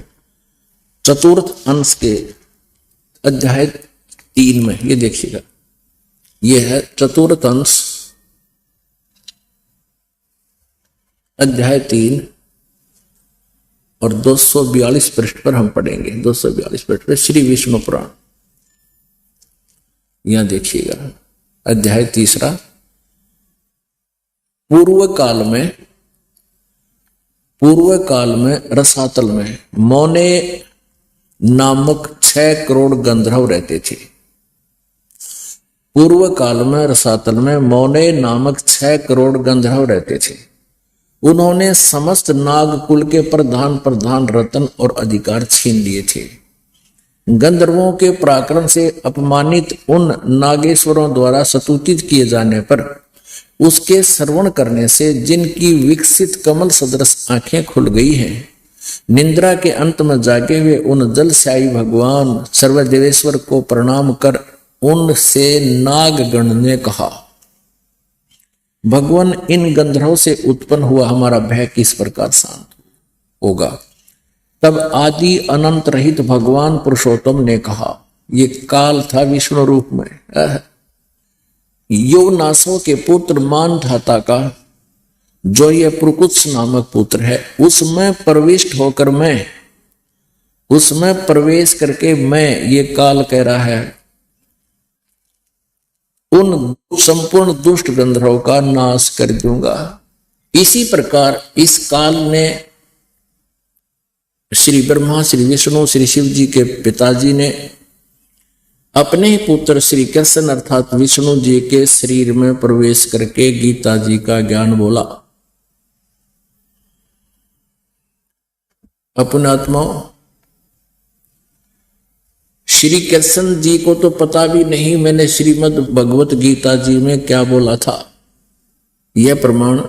चतुर्थ अंश के अध्याय 3 में, ये देखिएगा, ये है चतुर्थ अंश अध्याय 3 और 242 पृष्ठ पर हम पढ़ेंगे। 242 पृष्ठ पर श्री विष्णु पुराण, यहां देखिएगा अध्याय 3। पूर्व काल में रसातल में मौने नामक 6 करोड़ गंधर्व रहते थे। पूर्व काल में रसातल में मौने नामक 6 करोड़ गंधर्व रहते थे। उन्होंने समस्त नागकुल के प्रधान रत्न और अधिकार छीन लिए थे। गंधर्वों के पराक्रम से अपमानित उन नागेश्वरों द्वारा स्तुतित किए जाने पर उसके श्रवण करने से जिनकी विकसित कमल सदृश आंखें खुल गई हैं, निंद्रा के अंत में जागे हुए उन जलशायी भगवान सर्वदेवेश्वर को प्रणाम कर उनसे नागगण ने कहा, भगवान, इन गंधर्वों से उत्पन्न हुआ हमारा भय किस प्रकार शांत होगा? तब आदि अनंत रहित भगवान पुरुषोत्तम ने कहा, ये काल था विष्णु रूप में, योनासों के पुत्र मानधाता का जो ये पुरुकुत्स नामक पुत्र है, उसमें प्रविष्ट होकर मैं, उसमें प्रवेश करके मैं, ये काल कह रहा है, उन संपूर्ण दुष्ट गंधर्वों का नाश कर दूंगा। इसी प्रकार इस काल ने श्री ब्रह्मा, श्री विष्णु, श्री शिव जी के पिताजी ने अपने ही पुत्र श्री कृष्ण अर्थात विष्णु जी के शरीर में प्रवेश करके गीता जी का ज्ञान बोला। अपने आत्माओं, श्री कृष्ण जी को तो पता भी नहीं मैंने श्रीमद् भगवत गीता जी में क्या बोला था। यह प्रमाण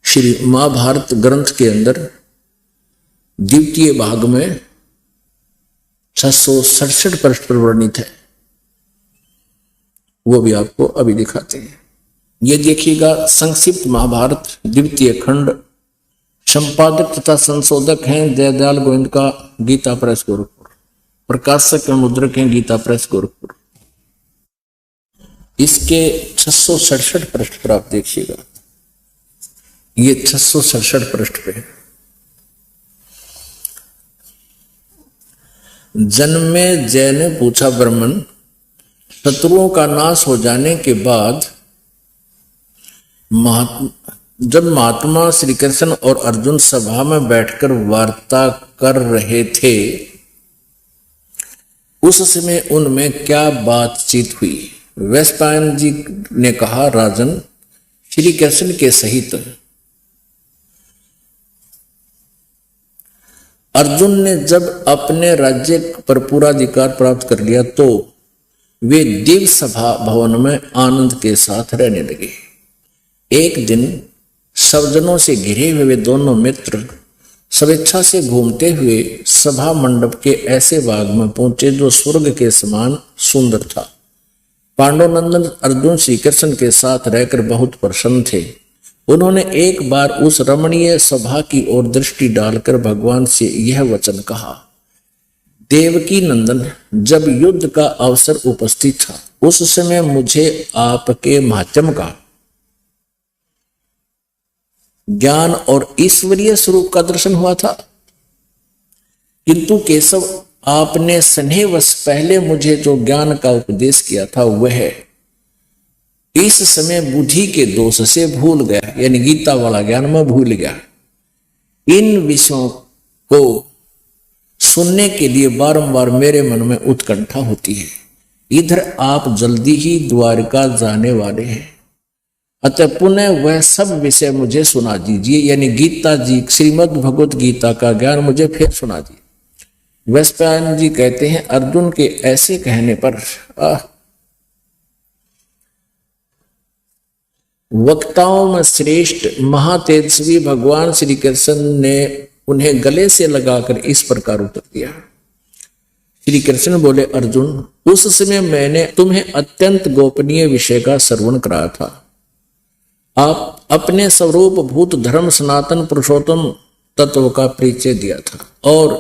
श्री महाभारत ग्रंथ के अंदर द्वितीय भाग में 667 पृष्ठ पर वर्णित है, वो भी आपको अभी दिखाते हैं। ये देखिएगा, संक्षिप्त महाभारत द्वितीय खंड, संपादक तथा संशोधक हैं जयदयाल गोविंद का गीता प्रेस गोरखपुर, प्रकाशक एवं मुद्रक हैं गीता प्रेस गोरखपुर। इसके 667 पृष्ठ पर आप देखिएगा, ये 667 पृष्ठ पे जन्मे जय ने पूछा, ब्राह्मण, शत्रुओं का नाश हो जाने के बाद जब महात्मा श्री कृष्ण और अर्जुन सभा में बैठकर वार्ता कर रहे थे, उस समय उनमें क्या बातचीत हुई? वैशंपायन जी ने कहा, राजन, श्री कृष्ण के सहित अर्जुन ने जब अपने राज्य पर पूरा अधिकार प्राप्त कर लिया तो वे दिव्य सभा भवन में आनंद के साथ रहने लगे। एक दिन सज्जनों से घिरे हुए दोनों मित्र स्वेच्छा से घूमते हुए सभा मंडप के ऐसे बाग में पहुंचे जो स्वर्ग के समान सुंदर था। पांडुनंदन अर्जुन श्री कृष्ण के साथ रहकर बहुत प्रसन्न थे। उन्होंने एक बार उस रमणीय सभा की ओर दृष्टि डालकर भगवान से यह वचन कहा, देवकी नंदन, जब युद्ध का अवसर उपस्थित था उस समय मुझे आपके माध्यम का ज्ञान और ईश्वरीय स्वरूप का दर्शन हुआ था, किंतु केशव आपने स्नेहवश पहले मुझे जो ज्ञान का उपदेश किया था वह इस समय बुद्धि के दोष से भूल गया, यानी गीता वाला ज्ञान मैं भूल गया। इन विषयों को सुनने के लिए बारंबार मेरे मन में उत्कंठा होती है। इधर आप जल्दी ही द्वारका जाने वाले हैं, अतः पुनः वह सब विषय मुझे सुना दीजिए, यानी गीता जी श्रीमद् भगवत गीता का ज्ञान मुझे फिर सुना दीजिए। वैश्वायन जी कहते हैं, अर्जुन के ऐसे कहने पर वक्ताओं में श्रेष्ठ महातेजस्वी भगवान श्री कृष्ण ने उन्हें गले से लगाकर इस प्रकार उत्तर दिया। श्री कृष्ण बोले, अर्जुन, उस समय मैंने तुम्हें अत्यंत गोपनीय विषय का श्रवण कराया था। आप अपने स्वरूप भूत धर्म सनातन पुरुषोत्तम तत्व का परिचय दिया था और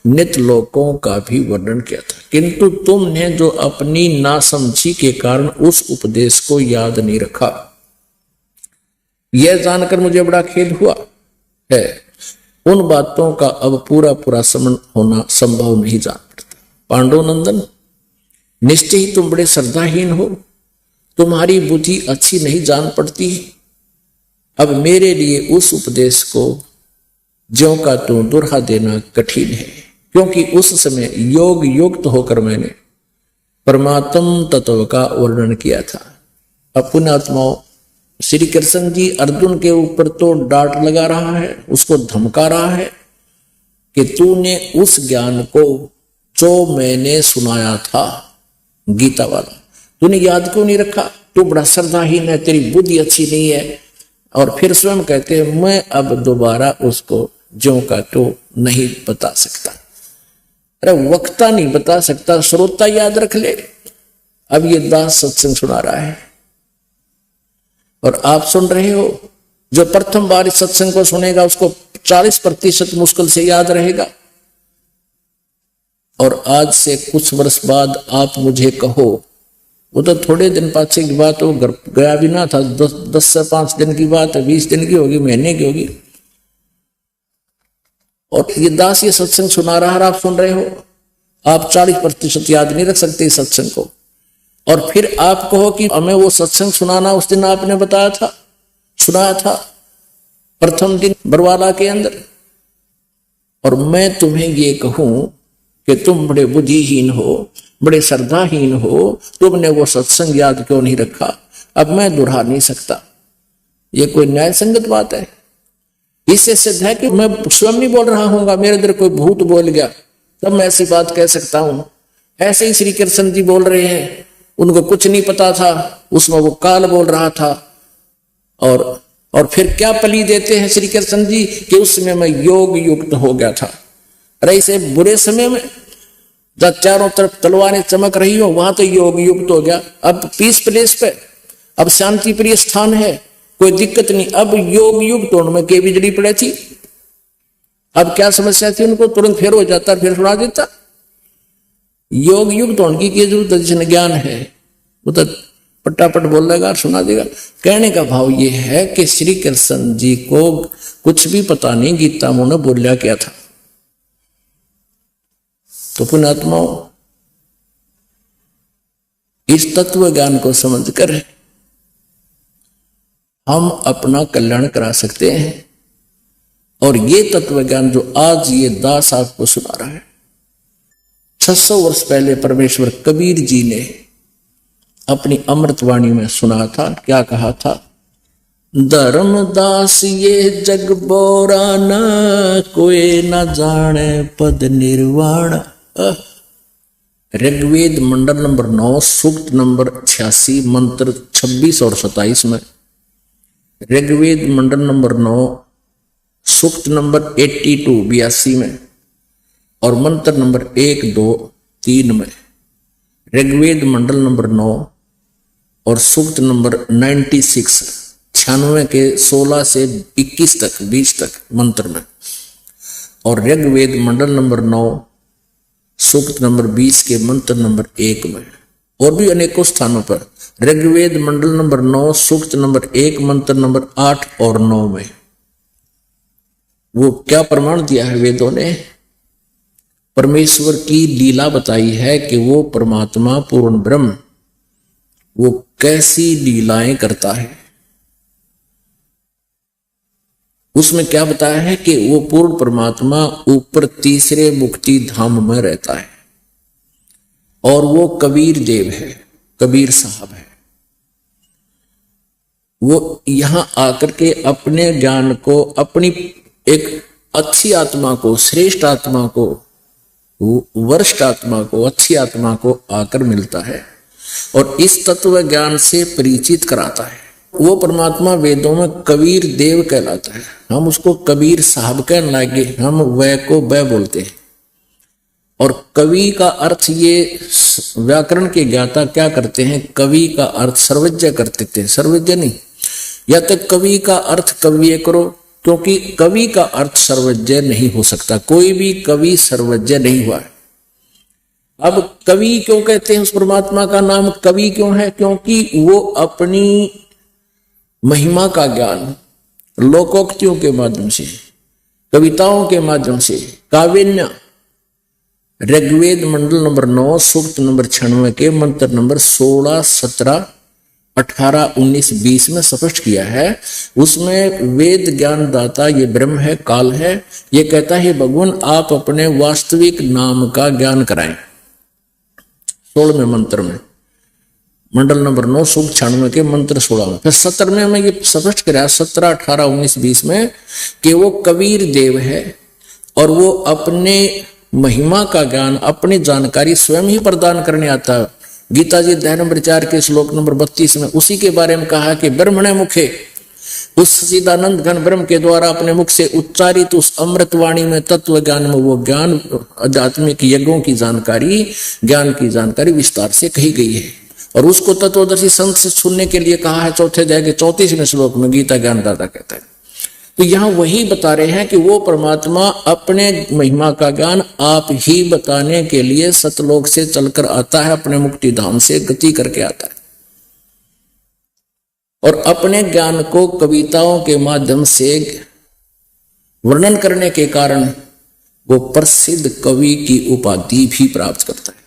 नित्य लोकों का भी वर्णन किया था, किंतु तुमने जो अपनी नासमझी के कारण उस उपदेश को याद नहीं रखा। यह जानकर मुझे बड़ा खेद हुआ है। उन बातों का अब पूरा पूरा स्मरण होना संभव नहीं जान पड़ता। पांडुनंदन, निश्चय ही तुम बड़े श्रद्धाहीन हो, तुम्हारी बुद्धि अच्छी नहीं जान पड़ती। अब मेरे लिए उस उपदेश को ज्यों का त्यों दोहरा देना कठिन है, क्योंकि उस समय योग युक्त होकर मैंने परमात्म तत्व का वर्णन किया था। अब पुण्यात्माओं, श्री कृष्ण जी अर्जुन के ऊपर तो डांट लगा रहा है, उसको धमका रहा है कि तूने उस ज्ञान को जो मैंने सुनाया था गीता वाला तूने याद क्यों नहीं रखा? तू बड़ा श्रद्धाहीन है, तेरी बुद्धि अच्छी नहीं है। और फिर स्वयं कहते हैं, मैं अब दोबारा उसको ज्यों का तो नहीं बता सकता। अरे वक्ता नहीं बता सकता, श्रोता याद रख ले। अब ये दास सत्संग सुना रहा है और आप सुन रहे हो। जो प्रथम बार इस सत्संग को सुनेगा उसको 40% मुश्किल से याद रहेगा। और आज से कुछ वर्ष बाद आप मुझे कहो, वो तो थोड़े दिन पाछे की बात हो, गया भी ना था, 10 से 5 दिन की बात है, 20 दिन की होगी, महीने की होगी, और ये दास ये सत्संग सुना रहा है, आप सुन रहे हो। आप 40% याद नहीं रख सकते इस सत्संग को। और फिर आप कहो कि हमें वो सत्संग सुनाना उस दिन आपने बताया था, सुनाया था प्रथम दिन बरवाला के अंदर, और मैं तुम्हें ये कहूं कि तुम बड़े बुद्धिहीन हो, बड़े श्रद्धाहीन हो, तुमने वो सत्संग याद क्यों नहीं रखा। अब मैं दोहरा नहीं सकता। ये कोई न्याय संगत बात है? इससे सिद्ध है कि मैं स्वयं नहीं बोल रहा हूँ, मेरे अंदर कोई भूत बोल गया तब मैं ऐसी बात कह सकता हूं। ऐसे ही श्री कृष्ण जी बोल रहे हैं, उनको कुछ नहीं पता था, उसमें वो काल बोल रहा था। और फिर क्या पली देते हैं श्री कृष्ण जी कि उस समय मैं योग युक्त हो गया था। अरे इसे बुरे समय में जब चारों तरफ तलवारें चमक रही हो वहां तो योग युक्त हो गया। अब पीस प्लेस पे, अब शांति प्रिय स्थान है, कोई दिक्कत नहीं। अब योग युक्त होने में के बिजली पड़े थी, अब क्या समस्या थी उनको, तुरंत फेर हो जाता, फिर सुना देता। योग युक्त होने की जरूरत है, जिसने ज्ञान है वो तो पट्टापट बोल देगा और सुना देगा। कहने का भाव ये है कि श्री कृष्ण जी को कुछ भी पता नहीं गीता उन्होंने बोलिया क्या था। तो पुण्यात्माओं, इस तत्व ज्ञान को समझकर हम अपना कल्याण करा सकते हैं। और ये तत्व ज्ञान जो आज ये दास आपको सुना रहा है, 600 वर्ष पहले परमेश्वर कबीर जी ने अपनी अमृतवाणी में सुना था। क्या कहा था? धर्मदास ये जग बोरा ना, कोई न जाने पद निर्वाण। ऋग्वेद मंडल नंबर 9 सूक्त नंबर 86 मंत्र 26 और 27 में ऋग्वेद मंडल नंबर 9 सूक्त नंबर 82 82 में और मंत्र नंबर 1 2 3 में। ऋग्वेद मंडल नंबर 9 और सूक्त नंबर 96 96 के 16 से 21 तक 20 तक मंत्र में, और ऋग्वेद मंडल नंबर 9 सूक्त नंबर 20 के मंत्र नंबर 1 में, और भी अनेकों स्थानों पर ऋग्वेद मंडल नंबर 9 सूक्त नंबर 1 मंत्र नंबर 8 और 9 में। वो क्या प्रमाण दिया है वेदों ने? परमेश्वर की लीला बताई है कि वो परमात्मा पूर्ण ब्रह्म वो कैसी लीलाएं करता है। उसमें क्या बताया है कि वो पूर्ण परमात्मा ऊपर तीसरे मुक्ति धाम में रहता है, और वो कबीर देव है, कबीर साहब है। वो यहां आकर के अपने ज्ञान को, अपनी एक अच्छी आत्मा को, श्रेष्ठ आत्मा को, वरिष्ठ आत्मा को, अच्छी आत्मा को आकर मिलता है और इस तत्व ज्ञान से परिचित कराता है। वो परमात्मा वेदों में कबीर देव कहलाता है। हम उसको कबीर साहब कहने लगे, हम वह को वह बोलते हैं। और कवि का अर्थ, ये व्याकरण के ज्ञाता क्या करते हैं, कवि का अर्थ सर्वज्ञ करते थे, सर्वज्ञ नहीं। या तो कवि का अर्थ कव्य करो, क्योंकि कवि का अर्थ सर्वज्ञ नहीं हो सकता, कोई भी कवि सर्वज्ञ नहीं हुआ है। अब कवि क्यों कहते हैं, उस परमात्मा का नाम कवि क्यों है? क्योंकि वो अपनी महिमा का ज्ञान लोकोक्तियों के माध्यम से, कविताओं के माध्यम से, काव्यन्य, ऋग्वेद मंडल नंबर 9 सूक्त नंबर 96 के मंत्र नंबर 16 17 18 19 20 में स्पष्ट किया है। उसमें वेद ज्ञान दाता ये ब्रह्म है, काल है, ये कहता है भगवान आप अपने वास्तविक नाम का ज्ञान कराएं। 16वें मंत्र में, मंडल नंबर 9 सूक्त 96 के मंत्र 16 में। फिर 17वें में ये स्पष्ट कराया 17 18 19 20 में कि वो कबीर देव है और वो अपने महिमा का ज्ञान, अपनी जानकारी स्वयं ही प्रदान करने आता है। गीता जी अध्याय नंबर 4 के श्लोक नंबर 32 में उसी के बारे में कहा कि ब्रह्मणे मुखे, उस सच्चिदानंद घन ब्रह्म के द्वारा अपने मुख से उच्चारित उस अमृतवाणी में, तत्व ज्ञान में, वो ज्ञान आध्यात्मिक यज्ञों की जानकारी, ज्ञान की जानकारी विस्तार से कही गई है। और उसको तत्वदर्शी संत से सुनने के लिए कहा है चौथे अध्याय के 34वें श्लोक में, गीता ज्ञानदाता कहता है। तो यहां वही बता रहे हैं कि वो परमात्मा अपने महिमा का ज्ञान आप ही बताने के लिए सतलोक से चलकर आता है, अपने मुक्ति धाम से गति करके आता है, और अपने ज्ञान को कविताओं के माध्यम से वर्णन करने के कारण वो प्रसिद्ध कवि की उपाधि भी प्राप्त करता है।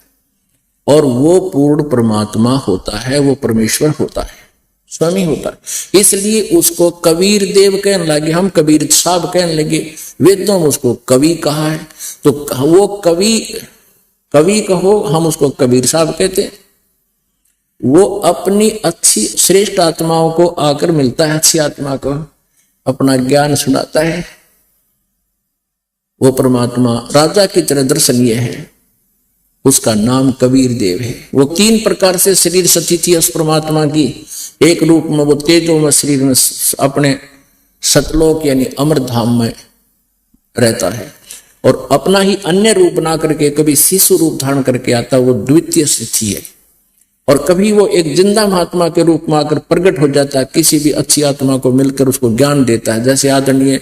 और वो पूर्ण परमात्मा होता है, वो परमेश्वर होता है, स्वामी होता है। इसलिए उसको कबीर देव कहने लगे, हम कबीर साहब कहने लगे। वेदों में उसको कवि कहा है, तो वो कवि कहो, हम उसको कबीर साहब कहते हैं। वो अपनी अच्छी श्रेष्ठ आत्माओं को आकर मिलता है, अच्छी आत्मा को अपना ज्ञान सुनाता है। वो परमात्मा राजा की तरह दर्शनीय है, उसका नाम कबीर देव है। वो 3 प्रकार से शरीर स्थिति है उस परमात्मा की। एक रूप में वो तेजो में शरीर में अपने सतलोक यानी अमर धाम में रहता है, और अपना ही अन्य रूप बना करके कभी शिशु रूप धारण करके आता, वो द्वितीय स्थिति है। और कभी वो एक जिंदा महात्मा के रूप में आकर प्रकट हो जाता है, किसी भी अच्छी आत्मा को मिलकर उसको ज्ञान देता है। जैसे आदरणीय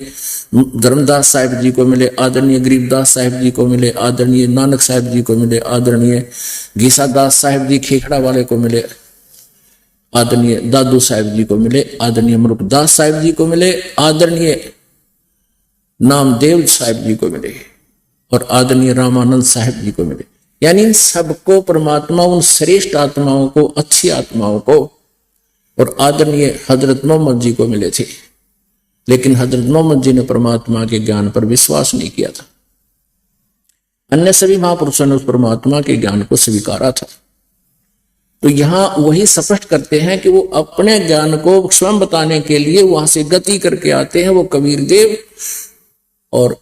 धर्मदास साहिब जी को मिले, आदरणीय गरीबदास साहिब जी को मिले, आदरणीय नानक साहिब जी को मिले, आदरणीय गीसादास साहिब जी खेखड़ा वाले को मिले, आदरणीय दादू साहिब जी को मिले, आदरणीय मरुकदास साहिब जी को मिले, आदरणीय नामदेव साहिब जी को मिले, और आदरणीय रामानंद साहिब जी को मिले। यानी इन सबको परमात्मा उन श्रेष्ठ आत्माओं को, अच्छी आत्माओं को, और आदरणीय हजरत मोहम्मद जी को मिले थे। लेकिन हजरत मोहम्मद जी ने परमात्मा के ज्ञान पर विश्वास नहीं किया था। अन्य सभी महापुरुषों ने उस परमात्मा के ज्ञान को स्वीकारा था। तो यहां वही स्पष्ट करते हैं कि वो अपने ज्ञान को स्वयं बताने के लिए वहां से गति करके आते हैं, वो कबीर देव, और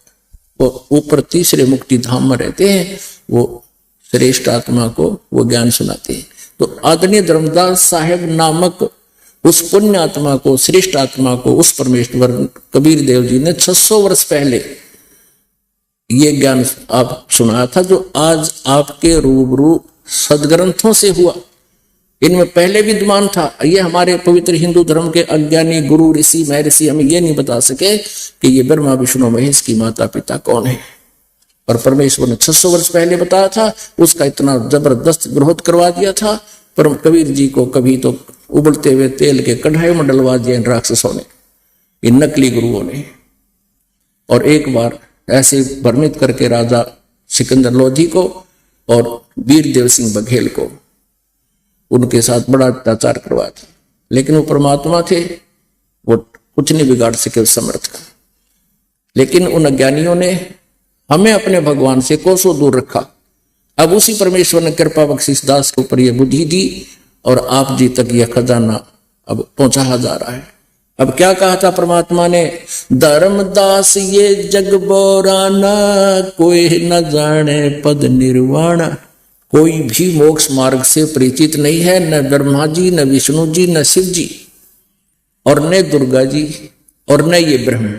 वो ऊपर तीसरे मुक्ति धाम में रहते हैं, वो श्रेष्ठ आत्मा को वो ज्ञान सुनाते हैं। तो आदरणीय धर्मदास साहेब नामक उस पुण्य आत्मा को, श्रेष्ठ आत्मा को, उस परमेश्वर कबीर देव जी ने 600 वर्ष पहले ये ज्ञान आप सुनाया था, जो आज आपके रूबरू सदग्रंथों से हुआ। इनमें पहले विद्वान था। ये हमारे पवित्र हिंदू धर्म के अज्ञानी गुरु ऋषि महर्षि हमें ये नहीं बता सके कि ये ब्रह्मा विष्णु महेश की माता पिता कौन है। और परमेश्वर ने 600 वर्ष पहले बताया था, उसका इतना जबरदस्त विरोध करवा दिया था। पर कबीर जी को कभी तो उबलते हुए तेल के कढ़ाई में डलवा दिया इन राक्षसों ने, इन नकली गुरुओं ने। और एक बार ऐसे भ्रमित करके राजा सिकंदर लोधी को और वीरदेव सिंह बघेल को उनके साथ बड़ा अत्याचार करवाया था। लेकिन वो परमात्मा थे, वो कुछ नहीं बिगाड़ सके उस समर्थ का। लेकिन उन अज्ञानियों ने हमें अपने भगवान से कोसों दूर रखा। अब उसी परमेश्वर ने कृपा बख्शिश दास के ऊपर यह बुद्धि दी और आप जी तक यह खजाना अब पहुंचाया जा रहा है। अब क्या कहा था परमात्मा ने, धर्मदास ये जग बोराना, कोई न जाने पद निर्वाणा। कोई भी मोक्ष मार्ग से परिचित नहीं है, न ब्रह्मा जी, न विष्णु जी, न शिव जी, और न दुर्गा जी, और न ये ब्रह्म।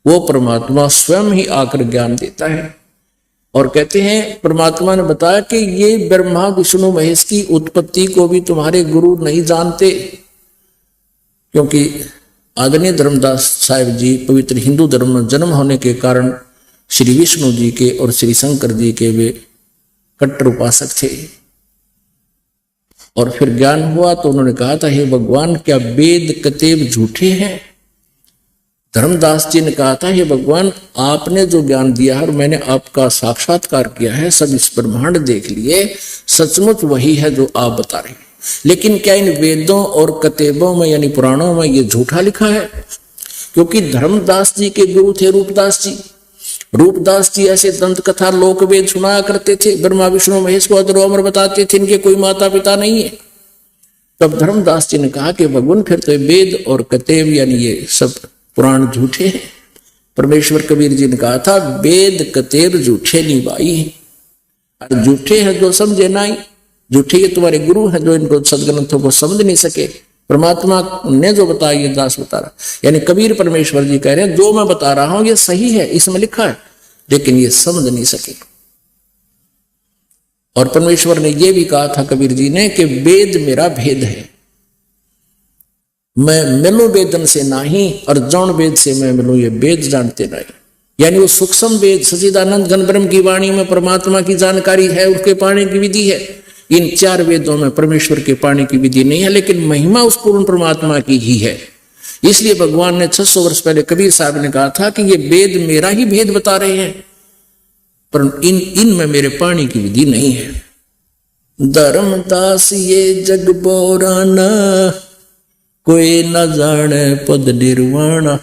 वो परमात्मा स्वयं ही आकर ज्ञान देता है। और कहते हैं, परमात्मा ने बताया कि ये ब्रह्मा विष्णु महेश की उत्पत्ति को भी तुम्हारे गुरु नहीं जानते, क्योंकि आदरणीय धर्मदास साहिब जी पवित्र हिंदू धर्म में जन्म होने के कारण श्री विष्णु जी के और श्री शंकर जी के वे कट्टर उपासक थे। और फिर ज्ञान हुआ तो उन्होंने कहा था, हे भगवान, क्या वेद कतेब झूठे हैं? धर्मदास जी ने कहा था, हे भगवान, आपने जो ज्ञान दिया है और मैंने आपका साक्षात्कार किया है, सब इस ब्रह्मांड देख लिए, सचमुच वही है जो आप बता रहे हैं। लेकिन क्या इन वेदों और कतेबों में यानी पुराणों में ये झूठा लिखा है? क्योंकि धर्मदास जी के गुरु थे रूपदास जी। रूपदास जी ऐसे दंत कथा लोक वेद सुनाया करते थे, ब्रह्मा विष्णु महेश को अदर अमर बताते थे, इनके कोई माता पिता नहीं है। तब धर्मदास जी ने कहा कि भगवान, फिर तो वेद और कतेब यानी ये सब पुराण झूठे हैं। परमेश्वर कबीर जी ने कहा था, वेद कतेब झूठे नहीं भाई, झूठे हैं जो समझे नहीं, झूठे ये तुम्हारे गुरु हैं जो इनको सदग्रंथों को समझ नहीं सके। परमात्मा ने जो बताया ये दास बता रहा, यानी कबीर परमेश्वर जी कह रहे हैं, जो मैं बता रहा हूं ये सही है, इसमें लिखा है, लेकिन ये समझ नहीं सके। और परमेश्वर ने यह भी कहा था कबीर जी ने कि वेद मेरा भेद है, मैं मिलूं वेदन से नहीं, और जौन वेद से मैं मिलूं ये वेद जानते नहीं। यानी वो सूक्ष्म वेद सच्चिदानंद घन ब्रह्म की वाणी में परमात्मा की जानकारी है, उसके पाने की विधि है। इन 4 वेदों में परमेश्वर के पाने की विधि नहीं है, लेकिन महिमा उस पूर्ण परमात्मा की ही है। इसलिए भगवान ने 600 वर्ष पहले कबीर साहब ने कहा था कि ये वेद मेरा ही भेद बता रहे हैं, पर इनमें मेरे पाने की विधि नहीं है। धर्मदास ये जग बोराना, कोई न जाने पद निर्वाणा।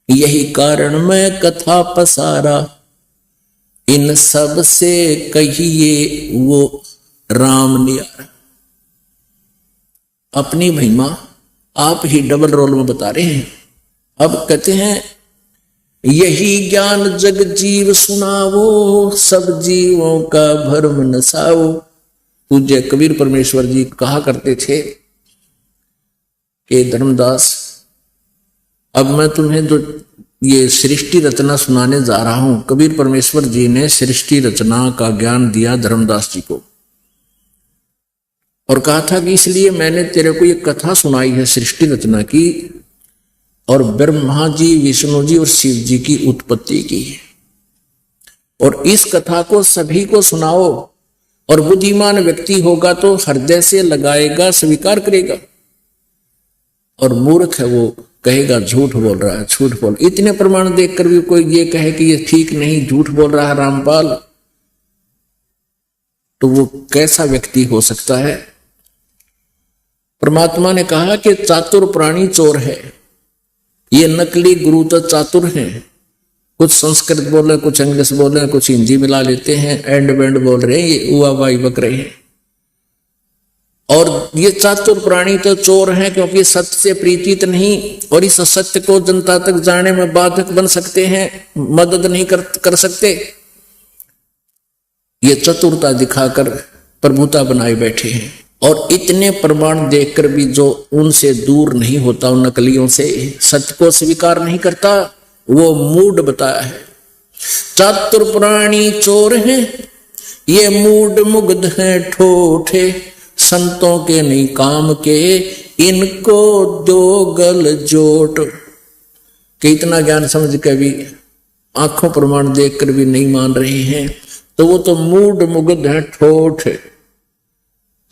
यही कारण मैं कथा पसारा, इन सब से कहिए वो राम नियारा। अपनी महिमा आप ही डबल रोल में बता रहे हैं। अब कहते हैं, यही ज्ञान जग जीव सुनावो, सब जीवों का भरम नसाओ। पूज्य कबीर परमेश्वर जी कहा करते थे कि धर्मदास, अब मैं तुम्हें जो ये सृष्टि रचना सुनाने जा रहा हूं, कबीर परमेश्वर जी ने सृष्टि रचना का ज्ञान दिया धर्मदास जी को और कहा था कि इसलिए मैंने तेरे को ये कथा सुनाई है सृष्टि रचना की, और ब्रह्मा जी, विष्णु जी और शिव जी की उत्पत्ति की, और इस कथा को सभी को सुनाओ, और बुद्धिमान व्यक्ति होगा तो हृदय से लगाएगा, स्वीकार करेगा, और मूर्ख है वो कहेगा झूठ बोल रहा है, झूठ बोल। इतने प्रमाण देखकर भी कोई ये कहे कि ये ठीक नहीं, झूठ बोल रहा है रामपाल, तो वो कैसा व्यक्ति हो सकता है? परमात्मा ने कहा कि चातुर प्राणी चोर है। ये नकली गुरु तो चातुर हैं, कुछ संस्कृत बोल रहे, कुछ इंग्लिश बोल रहे, कुछ हिंदी मिला लेते हैं, एंड बैंड बोल रहे हैं, ये उआ बाई बक रहे हैं। और ये चातुर प्राणी तो चोर हैं, क्योंकि सत्य से परिचित नहीं, और इस सत्य को जनता तक जाने में बाधक बन सकते हैं, मदद नहीं कर सकते। ये चतुरता दिखाकर प्रभुता बनाए बैठे हैं। और इतने प्रमाण देखकर भी जो उनसे दूर नहीं होता, उन नकलियों से, सत्य को स्वीकार नहीं करता, वो मूड बताया है। चातुर प्राणी चोर हैं, ये मूड मुग्ध हैं ठोठे, संतों के नहीं काम के, इनको दो गल जोट। कितना ज्ञान समझ के भी आंखों प्रमाण देखकर भी नहीं मान रहे हैं, तो वो तो मूड मुग्ध हैं ठोठ,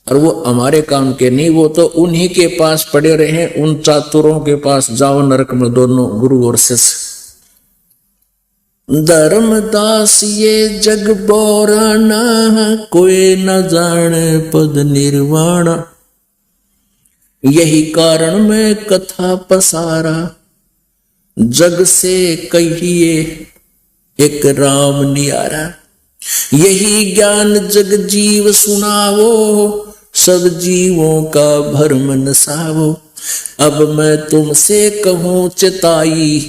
और वो हमारे काम के नहीं, वो तो उन्हीं के पास पड़े रहे, उन चातुरों के पास जाओ नरक में, दोनों गुरु और शिष्य। धर्मदास ये जग बोराना, कोई न जाने पद निर्वाण, यही कारण मैं कथा पसारा, जग से कहिए एक राम नियारा। यही ज्ञान जग जीव सुनावो, सब जीवों का भरम नसावो। अब मैं तुमसे कहूं चिताई,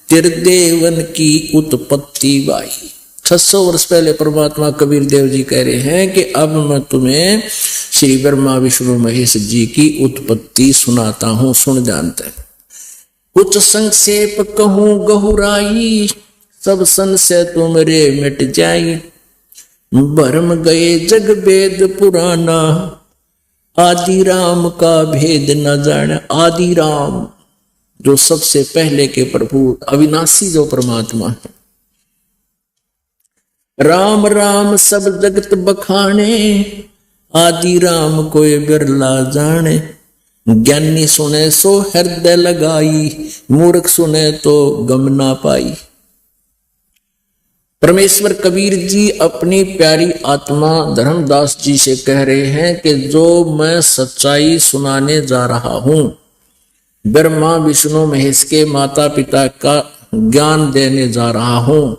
त्रिदेवन की उत्पत्ति बाई। 600 वर्ष पहले परमात्मा कबीर देव जी कह रहे हैं कि अब मैं तुम्हें श्री ब्रह्मा विष्णु महेश जी की उत्पत्ति सुनाता हूं, सुन जानते। कुछ संक्षेप कहूं गहुराई, सब संशय तुमरे मिट जाई। भरम गए जग वेद पुराना, आदि राम का भेद न जाने। आदि राम जो सबसे पहले के प्रभु अविनाशी जो परमात्मा है। राम राम सब जगत बखाने, आदि राम कोई बिरला जाने। ज्ञानी सुने सो हृदय लगाई, मूर्ख सुने तो गम ना पाई। परमेश्वर कबीर जी अपनी प्यारी आत्मा धर्मदास जी से कह रहे हैं कि जो मैं सच्चाई सुनाने जा रहा हूं, ब्रह्मा विष्णु महेश के माता पिता का ज्ञान देने जा रहा हूं,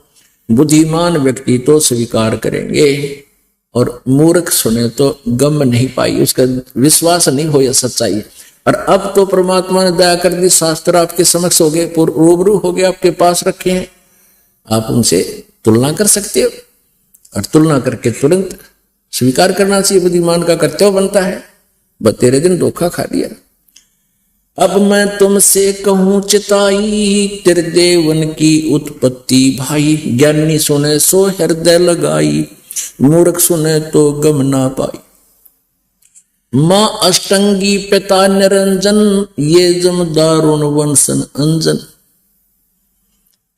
बुद्धिमान व्यक्ति तो स्वीकार करेंगे और मूर्ख सुने तो गम नहीं पाई, उसका विश्वास नहीं हो यह सच्चाई। और अब तो परमात्मा ने दया कर दी, शास्त्र आपके समक्ष हो गए, रूबरू हो गए, आपके पास रखे हैं, आप उनसे तुलना कर सकते हो और तुलना करके तुरंत स्वीकार करना चाहिए, बुद्धिमान का कर्तव्य बनता है। बस तेरे दिन धोखा खा दिया। अब मैं तुमसे कहूं चिताई, त्रिदेवन की उत्पत्ति भाई। ज्ञानी सुने सो हृदय लगाई, मूर्ख सुने तो गम ना पाई। मां अष्टंगी पिता निरंजन, ये जम दारुण वंशन अंजन।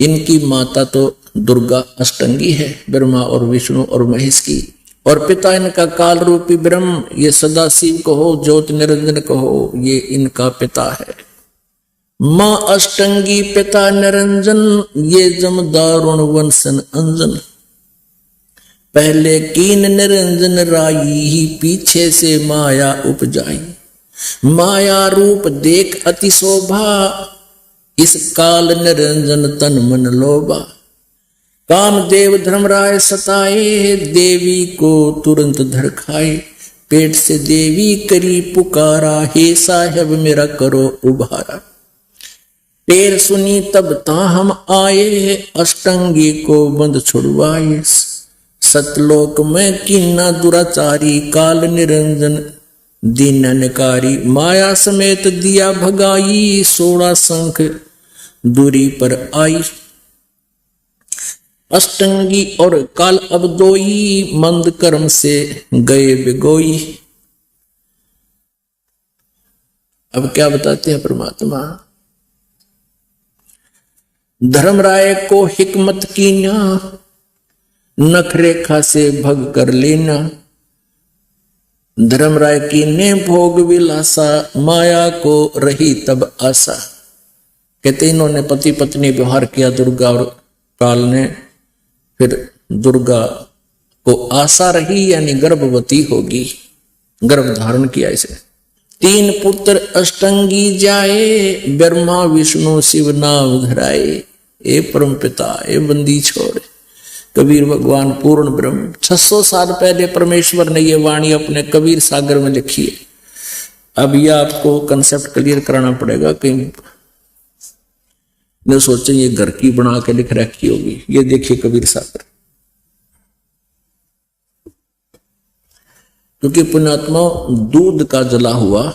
इनकी माता तो दुर्गा अष्टंगी है, ब्रह्मा और विष्णु और महेश की, और पिता इनका काल रूपी ब्रह्म, ये सदा शिव कहो, ज्योत निरंजन कहो, ये इनका पिता है। मां अष्टंगी पिता निरंजन, ये जम दारुण वंशन अंजन। पहले कीन निरंजन राई, पीछे से माया उपजाई। माया रूप देख अति शोभा, इस काल निरंजन तन मन लोभा। कामदेव धर्मराय सताए, देवी को तुरंत धर खाए। पेट से देवी करी पुकारा, हे साहेब मेरा करो उबारा। टेर सुनी तब ताहम आए, अष्टंगी को बंद छुड़वाए। सतलोक में किन्ना दुराचारी, काल निरंजन दीननकारी। माया समेत दिया भगाई, 16 शंख दूरी पर आई। अष्टंगी और काल अब दोई, मंद कर्म से गए बिगोई। अब क्या बताते हैं परमात्मा? धर्मराय को हिकमत कीना, नख रेखा से भग कर लेना। धर्मराय की ने भोग विलासा, माया को रही तब आशा। कहते इन्होंने पति पत्नी व्यवहार किया, दुर्गा और काल ने, फिर दुर्गा को आशा रही यानी गर्भवती होगी, गर्भ धारण किया इसे। 3 पुत्र अष्टंगी जाए, ब्रह्मा विष्णु शिव नाम धराए। ए परम पिता ए बंदी छोड़, कबीर भगवान पूर्ण ब्रह्म। 600 साल पहले परमेश्वर ने ये वाणी अपने कबीर सागर में लिखी है। अब यह आपको कंसेप्ट क्लियर कराना पड़ेगा। कहीं न सोचें ये घर की बना के लिख रखी होगी। ये देखिए कबीर सागर। क्योंकि पुण्यात्मा दूध का जला हुआ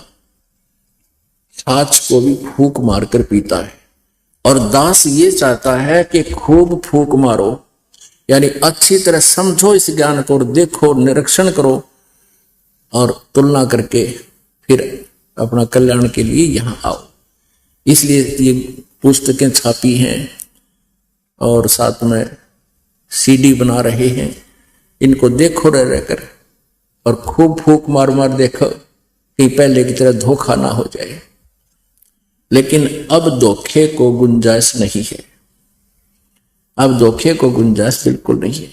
छाछ को भी फूंक मारकर पीता है, और दास ये चाहता है कि खूब फूंक मारो, यानी अच्छी तरह समझो इस ज्ञान को और देखो, निरीक्षण करो और तुलना करके फिर अपना कल्याण के लिए यहां आओ। इसलिए ये पुस्तकें छापी हैं और साथ में सीडी बना रहे हैं। इनको देखो रह रहकर और खूब फूंक मार मार देखो कि पहले की तरह धोखा ना हो जाए। लेकिन अब धोखे को गुंजाइश नहीं है, अब धोखे को गुंजाइश बिल्कुल नहीं है।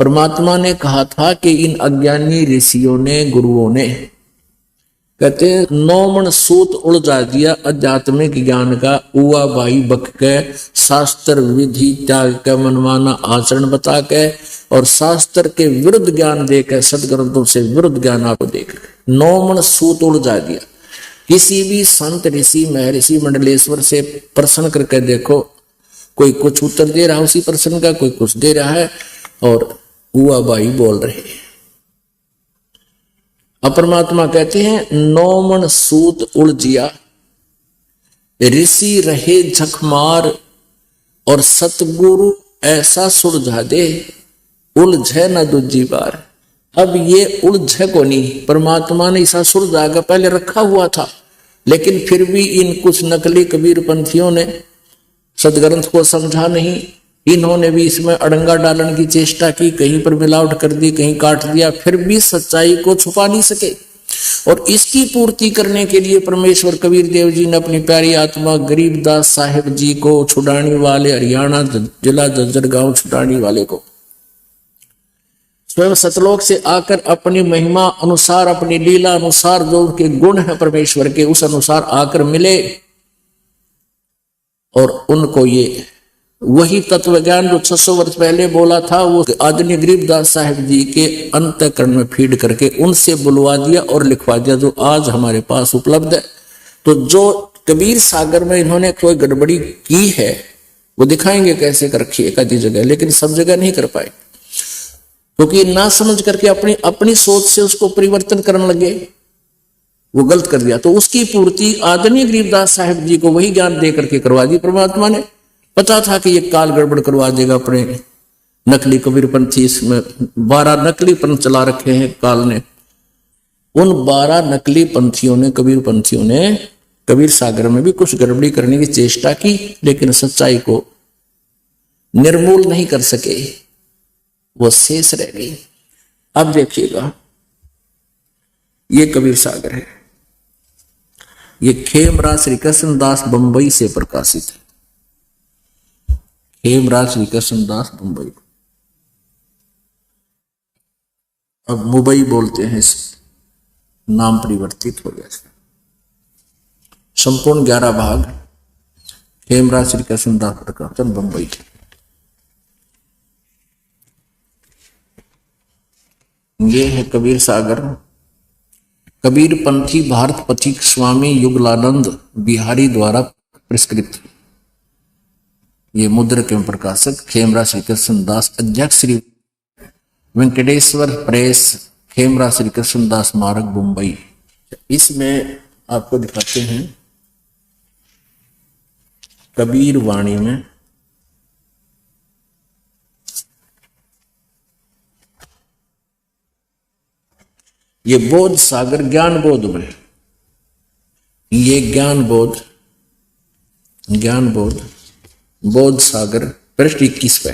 परमात्मा ने कहा था कि इन अज्ञानी ऋषियों ने, गुरुओं ने, कहते 9 मन सूत उलझा दिया आध्यात्मिक ज्ञान का, उआ भाई बक के, शास्त्र विधि त्याग के, मनमाना आचरण बता के और शास्त्र के विरुद्ध ज्ञान देकर, सदग्रंथों से विरुद्ध ज्ञान आपको देकर 9 मन सूत उलझा दिया। किसी भी संत ऋषि महर्षि मंडलेश्वर से प्रश्न करके देखो, कोई कुछ उत्तर दे रहा है उसी प्रश्न का, कोई कुछ दे रहा है और हुआ भाई बोल रहे हैं। अपरमात्मा कहते हैं 9 मन सूत उलझिया, ऋषि रहे झकमार और सतगुरु ऐसा सुलझा दे, उलझे न दूजी बार। अब ये उलझे को नहीं, परमात्मा ने ऐसा सुलझा कर पहले रखा हुआ था, लेकिन फिर भी इन कुछ नकली कबीर पंथियों ने सदग्रंथ को समझा नहीं। इन्होंने भी इसमें अड़ंगा डालने की चेष्टा की, कहीं पर मिलावट कर दी, कहीं काट दिया, फिर भी सच्चाई को छुपा नहीं सके। और इसकी पूर्ति करने के लिए परमेश्वर कबीर देव जी ने अपनी प्यारी आत्मा गरीबदास साहिब जी को, छुड़ाने वाले हरियाणा जिला झज्जर गांव छुड़ाने वाले को, स्वयं सतलोक से आकर अपनी महिमा अनुसार, अपनी लीला अनुसार, जो उनके गुण है परमेश्वर के, उस अनुसार आकर मिले और उनको ये वही तत्व ज्ञान जो 600 वर्ष पहले बोला था, वो आदरणीय गरीबदास साहिब जी के अंतःकरण में फीड करके उनसे बुलवा दिया और लिखवा दिया, जो आज हमारे पास उपलब्ध है। तो जो कबीर सागर में इन्होंने कोई गड़बड़ी की है वो दिखाएंगे कैसे कर रखी एक आधी जगह, लेकिन सब जगह नहीं कर पाए, क्योंकि ना समझ करके अपनी सोच से उसको परिवर्तन करने लगे, वो गलत कर दिया। तो उसकी पूर्ति आदरणीय गरीबदास साहिब जी को वही ज्ञान दे करके करवा दी परमात्मा ने। पता था कि ये काल गड़बड़ करवा देगा अपने नकली कबीरपंथी, इसमें 12 नकली पंथ चला रखे हैं काल ने। उन 12 नकली पंथियों ने, कबीरपंथियों ने कबीर सागर में भी कुछ गड़बड़ी करने की चेष्टा की, लेकिन सच्चाई को निर्मूल नहीं कर सके, वो शेष रह गई। अब देखिएगा, ये कबीर सागर है, ये खेमराज श्री कृष्ण दास बंबई से प्रकाशित है। खेमराज श्री कृष्ण दास बंबई, अब मुंबई बोलते हैं, इस नाम परिवर्तित हो गया। संपूर्ण 11 भाग खेमराज श्री कृष्ण दास प्रकाशन बंबई के। ये है कबीर सागर। कबीर पंथी भारत पथिक स्वामी युगलानंद बिहारी द्वारा पुरस्कृत। ये मुद्रक एवं प्रकाशक खेमराज श्री कृष्ण दास, अध्यक्ष श्री वेंकटेश्वर प्रेस, खेमराज श्री कृष्ण दास स्मारक मुंबई। इसमें आपको दिखाते हैं कबीर वाणी में ये बोध सागर ज्ञान बोध में, ये ज्ञान बोध बोध सागर पृष्ठ 21 पे।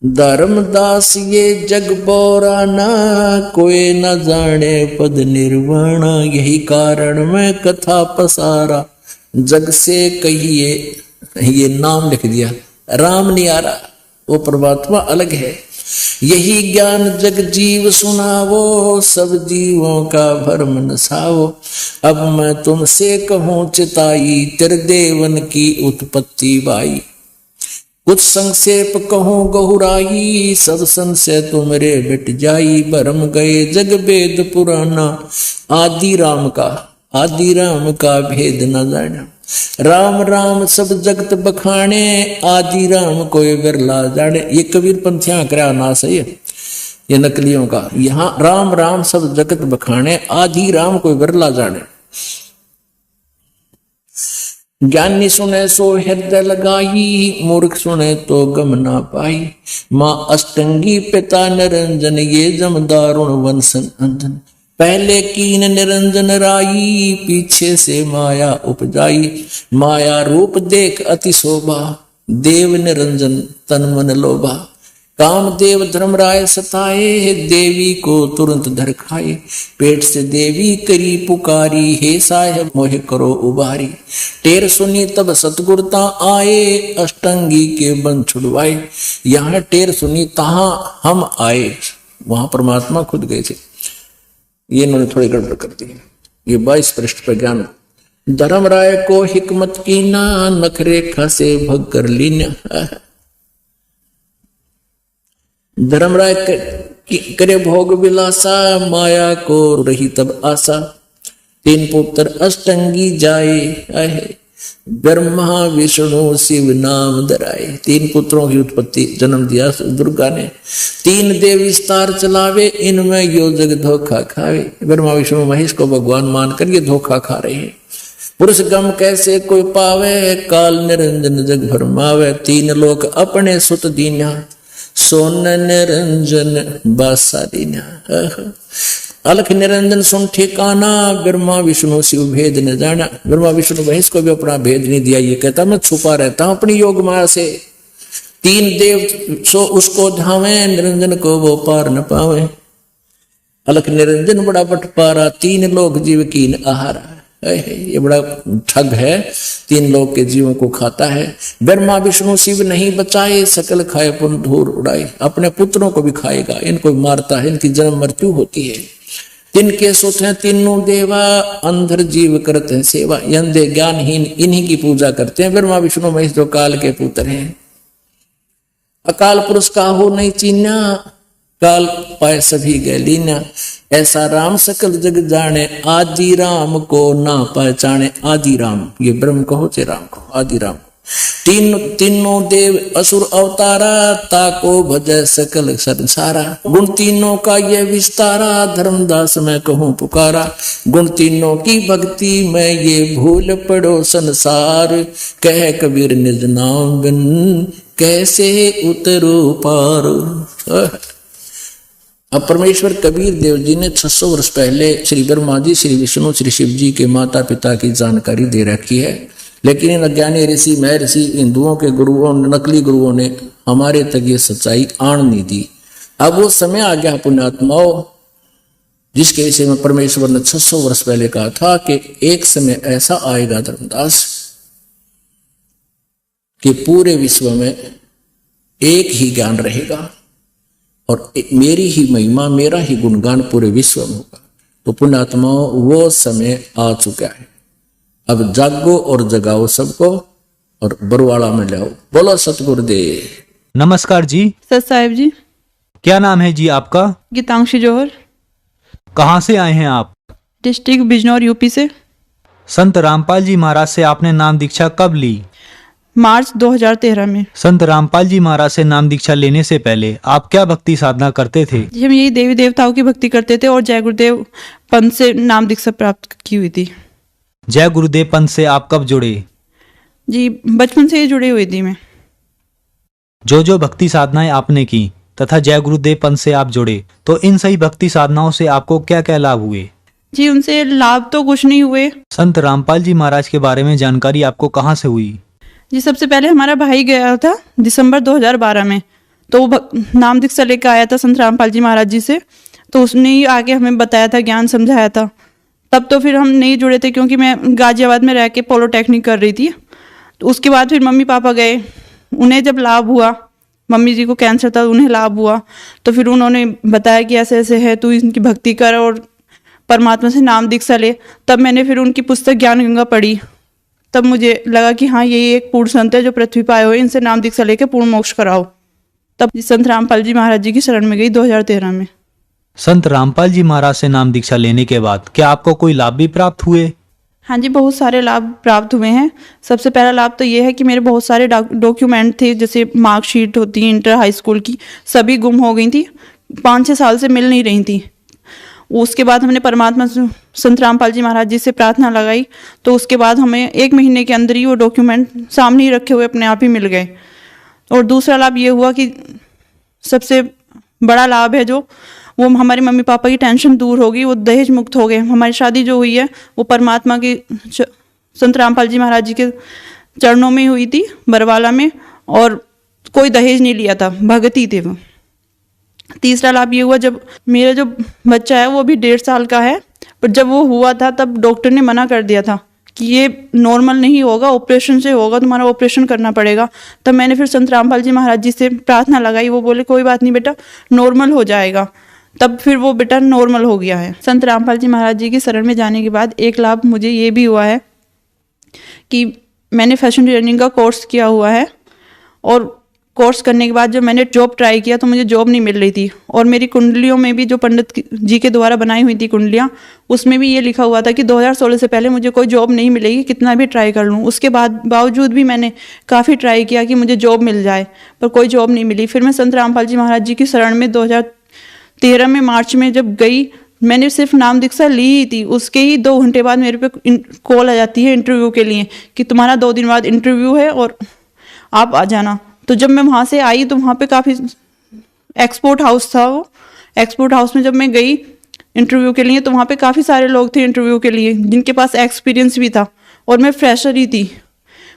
धर्मदास ये जग बोराना, कोई न जाने पद निर्वाणा, यही कारण मैं कथा पसारा, जग से कहिए। ये नाम लिख दिया, राम नहीं आ रहा, वो परमात्मा अलग है। यही ज्ञान जग जीव सुनावो, सब जीवों का भरम नसावो। अब मैं तुमसे कहूँ चिताई, तेरे देवन की उत्पत्ति बाई। कुछ संक्षेप कहूँ गहुराई, सब संशय तुमरे मिट जाई। भरम गए जग वेद पुराना, आदि राम का भेद न जाना। राम राम सब जगत बखाने, आदि राम कोई बिरला जाने। ये कबीर पंथियां करा नास है। ये नकलियों का। यहाँ राम राम सब जगत बखाने, आधी राम कोई बरला जाने। ज्ञानी सुने सो हृदय लगाई, मूर्ख सुने तो गम ना पाई। माँ अष्टंगी पिता निरंजन, ये जम दारुण वंशन अंजन। पहले कीन निरंजन राई, पीछे से माया उपजाई। माया रूप देख अति शोभा, देव निरंजन तन मन लोभा। कामदेव धर्मराय सताए, देवी को तुरंत धर खाए। पेट से देवी करी पुकारी, हे साहेब मोहे करो उबारी। टेर सुनी तब सतगुरता आए, अष्टंगी के बंध छुड़वाए। यहाँ टेर सुनी तहां हम आए, वहां परमात्मा खुद गए थे। ये इन्होंने थोड़ी गड़बड़ कर दी। ये 22 पृष्ठ पर ज्ञान। धर्मराय को हिकमत की ना, नखरेखा से भग कर लीना। धर्मराय करे भोग विलासा, माया को रही तब आशा। 3 पुत्र अष्टंगी जाए, ब्रह्मा विष्णु शिव नाम धराए। 3 पुत्रों की उत्पत्ति जन्म दिया दुर्गा ने। 3 देव विस्तार चलावे, इनमें यो जग धोखा खावे। ब्रह्मा विष्णु महेश को भगवान मानकर ये धोखा खा रहे हैं। पुरुष गम कैसे कोई पावे, काल निरंजन जग भरमावे। 3 लोक अपने सुत दीन्या, सोन निरंजन बासा दीन्या। अलख निरंजन सुन ठिकाना, ब्रह्मा विष्णु शिव भेद न जाना। ब्रह्मा विष्णु महेश को भी अपना भेद नहीं दिया। ये कहता मैं छुपा रहता हूं अपनी योग माया से। 3 देव सो उसको धावे, निरंजन को वो पार न पावे। अलख निरंजन बड़ा बटपारा, 3 लोक जीव कीन आहारा। ये बड़ा ठग है, 3 लोक के जीवों को खाता है। ब्रह्मा विष्णु शिव नहीं बचाए, सकल खाए पुन धूर उड़ाए। अपने पुत्रों को भी खाएगा, इनको मारता है, इनकी जन्म मृत्यु होती है। तिनके सुत हैं तीनों देवा, अंधर जीव करते हैं सेवा। अंधे ज्ञानहीन इन्हीं की पूजा करते हैं। ब्रह्मा विष्णु महेश जो काल के पुत्र हैं। अकाल पुरुष का हो नहीं चीन्या, काल पाए सभी गए लीना। ऐसा राम सकल जग जाने, आदि राम को ना पहचाने। आदि राम ये ब्रह्म कहो चे राम को, आदि राम। तीनों देव असुर अवतारा, ताको भजय सकल संसारा। गुण तीनों का ये विस्तारा, धर्मदास मैं कहूँ पुकारा। गुण तीनों की भक्ति में ये भूल पड़ो संसार, कह कबीर निज नाम बिन कैसे उतरो पार। अब परमेश्वर कबीर देव जी ने 600 वर्ष पहले श्री ब्रह्मा जी, श्री विष्णु, श्री शिव जी के माता पिता की जानकारी दे रखी है। लेकिन इन अज्ञानी ऋषि, महर्षि, हिंदुओं के गुरुओं, नकली गुरुओं ने हमारे तक ये सच्चाई आण नहीं दी। अब वो समय आ गया पुण्यात्माओं, जिसके विषय में परमेश्वर ने 600 वर्ष पहले कहा था कि एक समय ऐसा आएगा धर्मदास कि पूरे विश्व में एक ही ज्ञान रहेगा और मेरी ही महिमा, मेरा ही गुणगान पूरे विश्व में होगा। तो पुण्यात्माओं वो समय आ चुका है। अब जागो और जगाओ सबको और बरवाड़ा में लाओ। बोलो सतगुरुदेव। नमस्कार जी। सत साहिब जी। क्या नाम है जी आपका? गीतांशी जौहर। कहाँ से आए हैं आप? डिस्ट्रिक्ट बिजनौर यूपी से। संत रामपाल जी महाराज से आपने नाम दीक्षा कब ली? मार्च 2013 में। संत रामपाल जी महाराज से नाम दीक्षा लेने से पहले आप क्या भक्ति साधना करते थे? जी हम यही देवी देवताओं की भक्ति करते थे और जय गुरुदेव पंथ से नाम दीक्षा प्राप्त की हुई थी। जय गुरुदेव पंथ से आप कब जुड़े? जी बचपन से ही जुड़ी हुई थी मैं। जो भक्ति साधनाएं आपने की तथा जय गुरुदेव पंथ से आप जुड़े, तो इन सही भक्ति साधनाओं से आपको क्या क्या लाभ हुए? जी उनसे लाभ तो कुछ नहीं हुए। संत रामपाल जी महाराज के बारे में जानकारी आपको कहाँ से हुई? जी सबसे पहले हमारा भाई गया था दिसंबर 2012 में, तो वो नाम दीक्षा लेकर आया था संत रामपाल जी महाराज जी से। तो उसने ही आगे हमें बताया था, ज्ञान समझाया था। तब तो फिर हम नहीं जुड़े थे क्योंकि मैं गाजियाबाद में रह के पॉलिटेक्निक कर रही थी। तो उसके बाद फिर मम्मी पापा गए, उन्हें जब लाभ हुआ, मम्मी जी को कैंसर था, उन्हें लाभ हुआ, तो फिर उन्होंने बताया कि ऐसे ऐसे है, तू इनकी भक्ति कर और परमात्मा से नाम दीक्षा ले। तब मैंने फिर उनकी पुस्तक ज्ञान गंगा पढ़ी। तब मुझे लगा कि हाँ यही एक पूर्ण संत है जो पृथ्वी पर आए हुए, इनसे नाम दीक्षा लेके पूर्ण मोक्ष कराओ। तब संत रामपाल जी महाराज जी की शरण में गई 2013 में। संत रामपाल जी महाराज से नाम दीक्षा लेने के बाद क्या आपको कोई लाभ भी प्राप्त हुए? हाँ जी बहुत सारे लाभ प्राप्त हुए हैं। सबसे पहला लाभ तो ये है कि मेरे बहुत सारे डॉक्यूमेंट थे, जैसे मार्कशीट होती है इंटर हाई स्कूल की, सभी गुम हो गई थी 5-6 साल से मिल नहीं रही थी। उसके बाद हमने परमात्मा संत रामपाल जी महाराज जी से प्रार्थना लगाई, तो उसके बाद हमें 1 महीने के अंदर ही वो डॉक्यूमेंट सामने ही रखे हुए अपने आप ही मिल गए। और दूसरा लाभ ये हुआ कि सबसे बड़ा लाभ है जो वो हमारे मम्मी पापा की टेंशन दूर होगी, वो दहेज मुक्त हो गए। हमारी शादी जो हुई है वो परमात्मा के संत रामपाल जी महाराज जी के चरणों में हुई थी, बरवाला में, और कोई दहेज नहीं लिया था, भगती थे वो। तीसरा लाभ ये हुआ, जब मेरा जो बच्चा है वो भी 1.5 साल का है, पर जब वो हुआ था तब डॉक्टर ने मना कर दिया था कि ये नॉर्मल नहीं होगा, ऑपरेशन से होगा, तुम्हारा ऑपरेशन करना पड़ेगा। तब मैंने फिर संत रामपाल जी महाराज जी से प्रार्थना लगाई, वो बोले कोई बात नहीं बेटा, नॉर्मल हो जाएगा। तब फिर वो बेटा नॉर्मल हो गया है। संत रामपाल जी महाराज जी की शरण में जाने के बाद एक लाभ मुझे ये भी हुआ है कि मैंने फैशन डिजाइनिंग का कोर्स किया हुआ है, और कोर्स करने के बाद जब मैंने जॉब ट्राई किया तो मुझे जॉब नहीं मिल रही थी। और मेरी कुंडलियों में भी जो पंडित जी के द्वारा बनाई हुई थी कुंडलियाँ, उसमें भी ये लिखा हुआ था कि 2016 से पहले मुझे कोई जॉब नहीं मिलेगी, कितना भी ट्राई कर लूँ। उसके बावजूद भी मैंने काफ़ी ट्राई किया कि मुझे जॉब मिल जाए, पर कोई जॉब नहीं मिली। फिर मैं संत रामपाल जी महाराज जी की शरण में 2013 में मार्च में जब गई, मैंने सिर्फ नाम दीक्षा ली ही थी, उसके ही 2 घंटे बाद मेरे पे कॉल आ जाती है इंटरव्यू के लिए कि तुम्हारा 2 दिन बाद इंटरव्यू है और आप आ जाना। तो जब मैं वहाँ से आई तो वहाँ पे काफ़ी एक्सपोर्ट हाउस था, वो एक्सपोर्ट हाउस में जब मैं गई इंटरव्यू के लिए तो वहाँ पे काफ़ी सारे लोग थे इंटरव्यू के लिए जिनके पास एक्सपीरियंस भी था, और मैं फ्रेशर ही थी।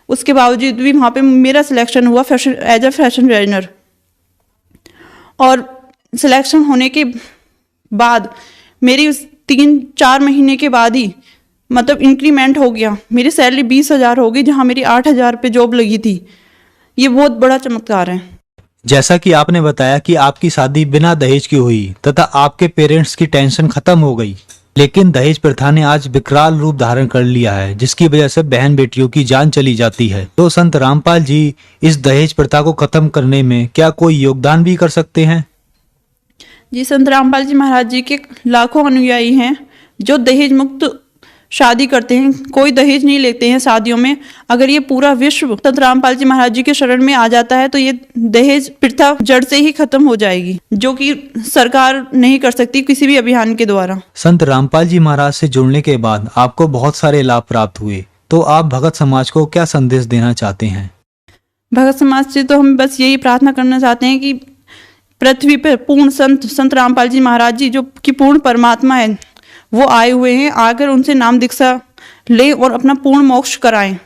उसके बावजूद भी वहाँ पे मेरा सिलेक्शन हुआ एज अ फैशन डिजाइनर। और सिलेक्शन होने के बाद मेरी 3-4 महीने के बाद ही मतलब इंक्रीमेंट हो गया, मेरी सैलरी 20,000 हो गई, जहाँ मेरी 8,000 पे जॉब लगी थी। ये बहुत बड़ा चमत्कार है। जैसा कि आपने बताया कि आपकी शादी बिना दहेज की हुई तथा आपके पेरेंट्स की टेंशन खत्म हो गई, लेकिन दहेज प्रथा ने आज विकराल रूप धारण कर लिया है, जिसकी वजह से बहन बेटियों की जान चली जाती है। तो संत रामपाल जी इस दहेज प्रथा को खत्म करने में क्या कोई योगदान भी कर सकते हैं? जी, संत रामपाल जी महाराज जी के लाखों अनुयायी हैं जो दहेज मुक्त शादी करते हैं, कोई दहेज नहीं लेते हैं शादियों में। अगर ये पूरा विश्व संत रामपाल जी महाराज जी के शरण में आ जाता है तो ये दहेज प्रथा जड़ से ही खत्म हो जाएगी, जो कि सरकार नहीं कर सकती किसी भी अभियान के द्वारा। संत रामपाल जी महाराज से जुड़ने के बाद आपको बहुत सारे लाभ प्राप्त हुए, तो आप भगत समाज को क्या संदेश देना चाहते हैं? भगत समाज से तो हम बस यही प्रार्थना करना चाहते हैं कि पृथ्वी पर पूर्ण संत रामपाल जी महाराज जी जो कि पूर्ण परमात्मा है, वो आए हुए हैं, आकर उनसे नाम दीक्षा ले और अपना पूर्ण मोक्ष कराएं।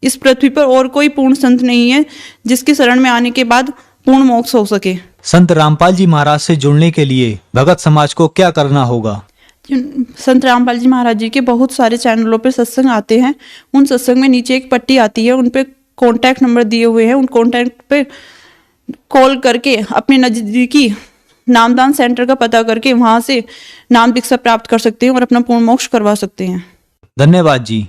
इस पृथ्वी पर और कोई पूर्ण संत नहीं है जिसके शरण में आने के बाद पूर्ण मोक्ष हो सके। संत रामपाल जी महाराज से जुड़ने के लिए भगत समाज को क्या करना होगा? संत रामपाल जी महाराज जी के बहुत सारे चैनलों पर सत्संग आते हैं। उन सत्संग में नीचे एक पट्टी आती है, उन पे कॉन्टैक्ट नंबर दिए हुए हैं। उन कॉन्टैक्ट पे कॉल करके अपने नजदीकी नामदान सेंटर का पता करके वहां से नाम दीक्षा प्राप्त कर सकते हैं और अपना पूर्ण मोक्ष करवा सकते हैं। धन्यवाद जी।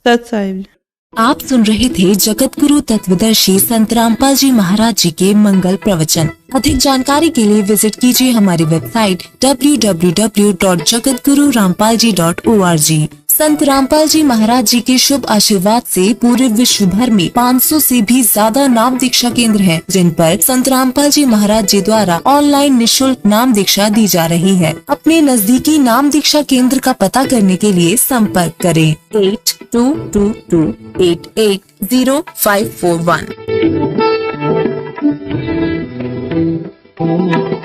सत साहिब। आप सुन रहे थे जगत गुरु तत्वदर्शी संत रामपाल जी महाराज जी के मंगल प्रवचन। अधिक जानकारी के लिए विजिट कीजिए हमारी वेबसाइट www.jagatgururampalji.org। संत रामपाल जी महाराज जी के शुभ आशीर्वाद से पूरे विश्व भर में 500 से भी ज्यादा नाम दीक्षा केंद्र हैं, जिन पर संत रामपाल जी महाराज जी द्वारा ऑनलाइन निशुल्क नाम दीक्षा दी जा रही है। अपने नजदीकी नाम दीक्षा केंद्र का पता करने के लिए संपर्क करें 8222880541।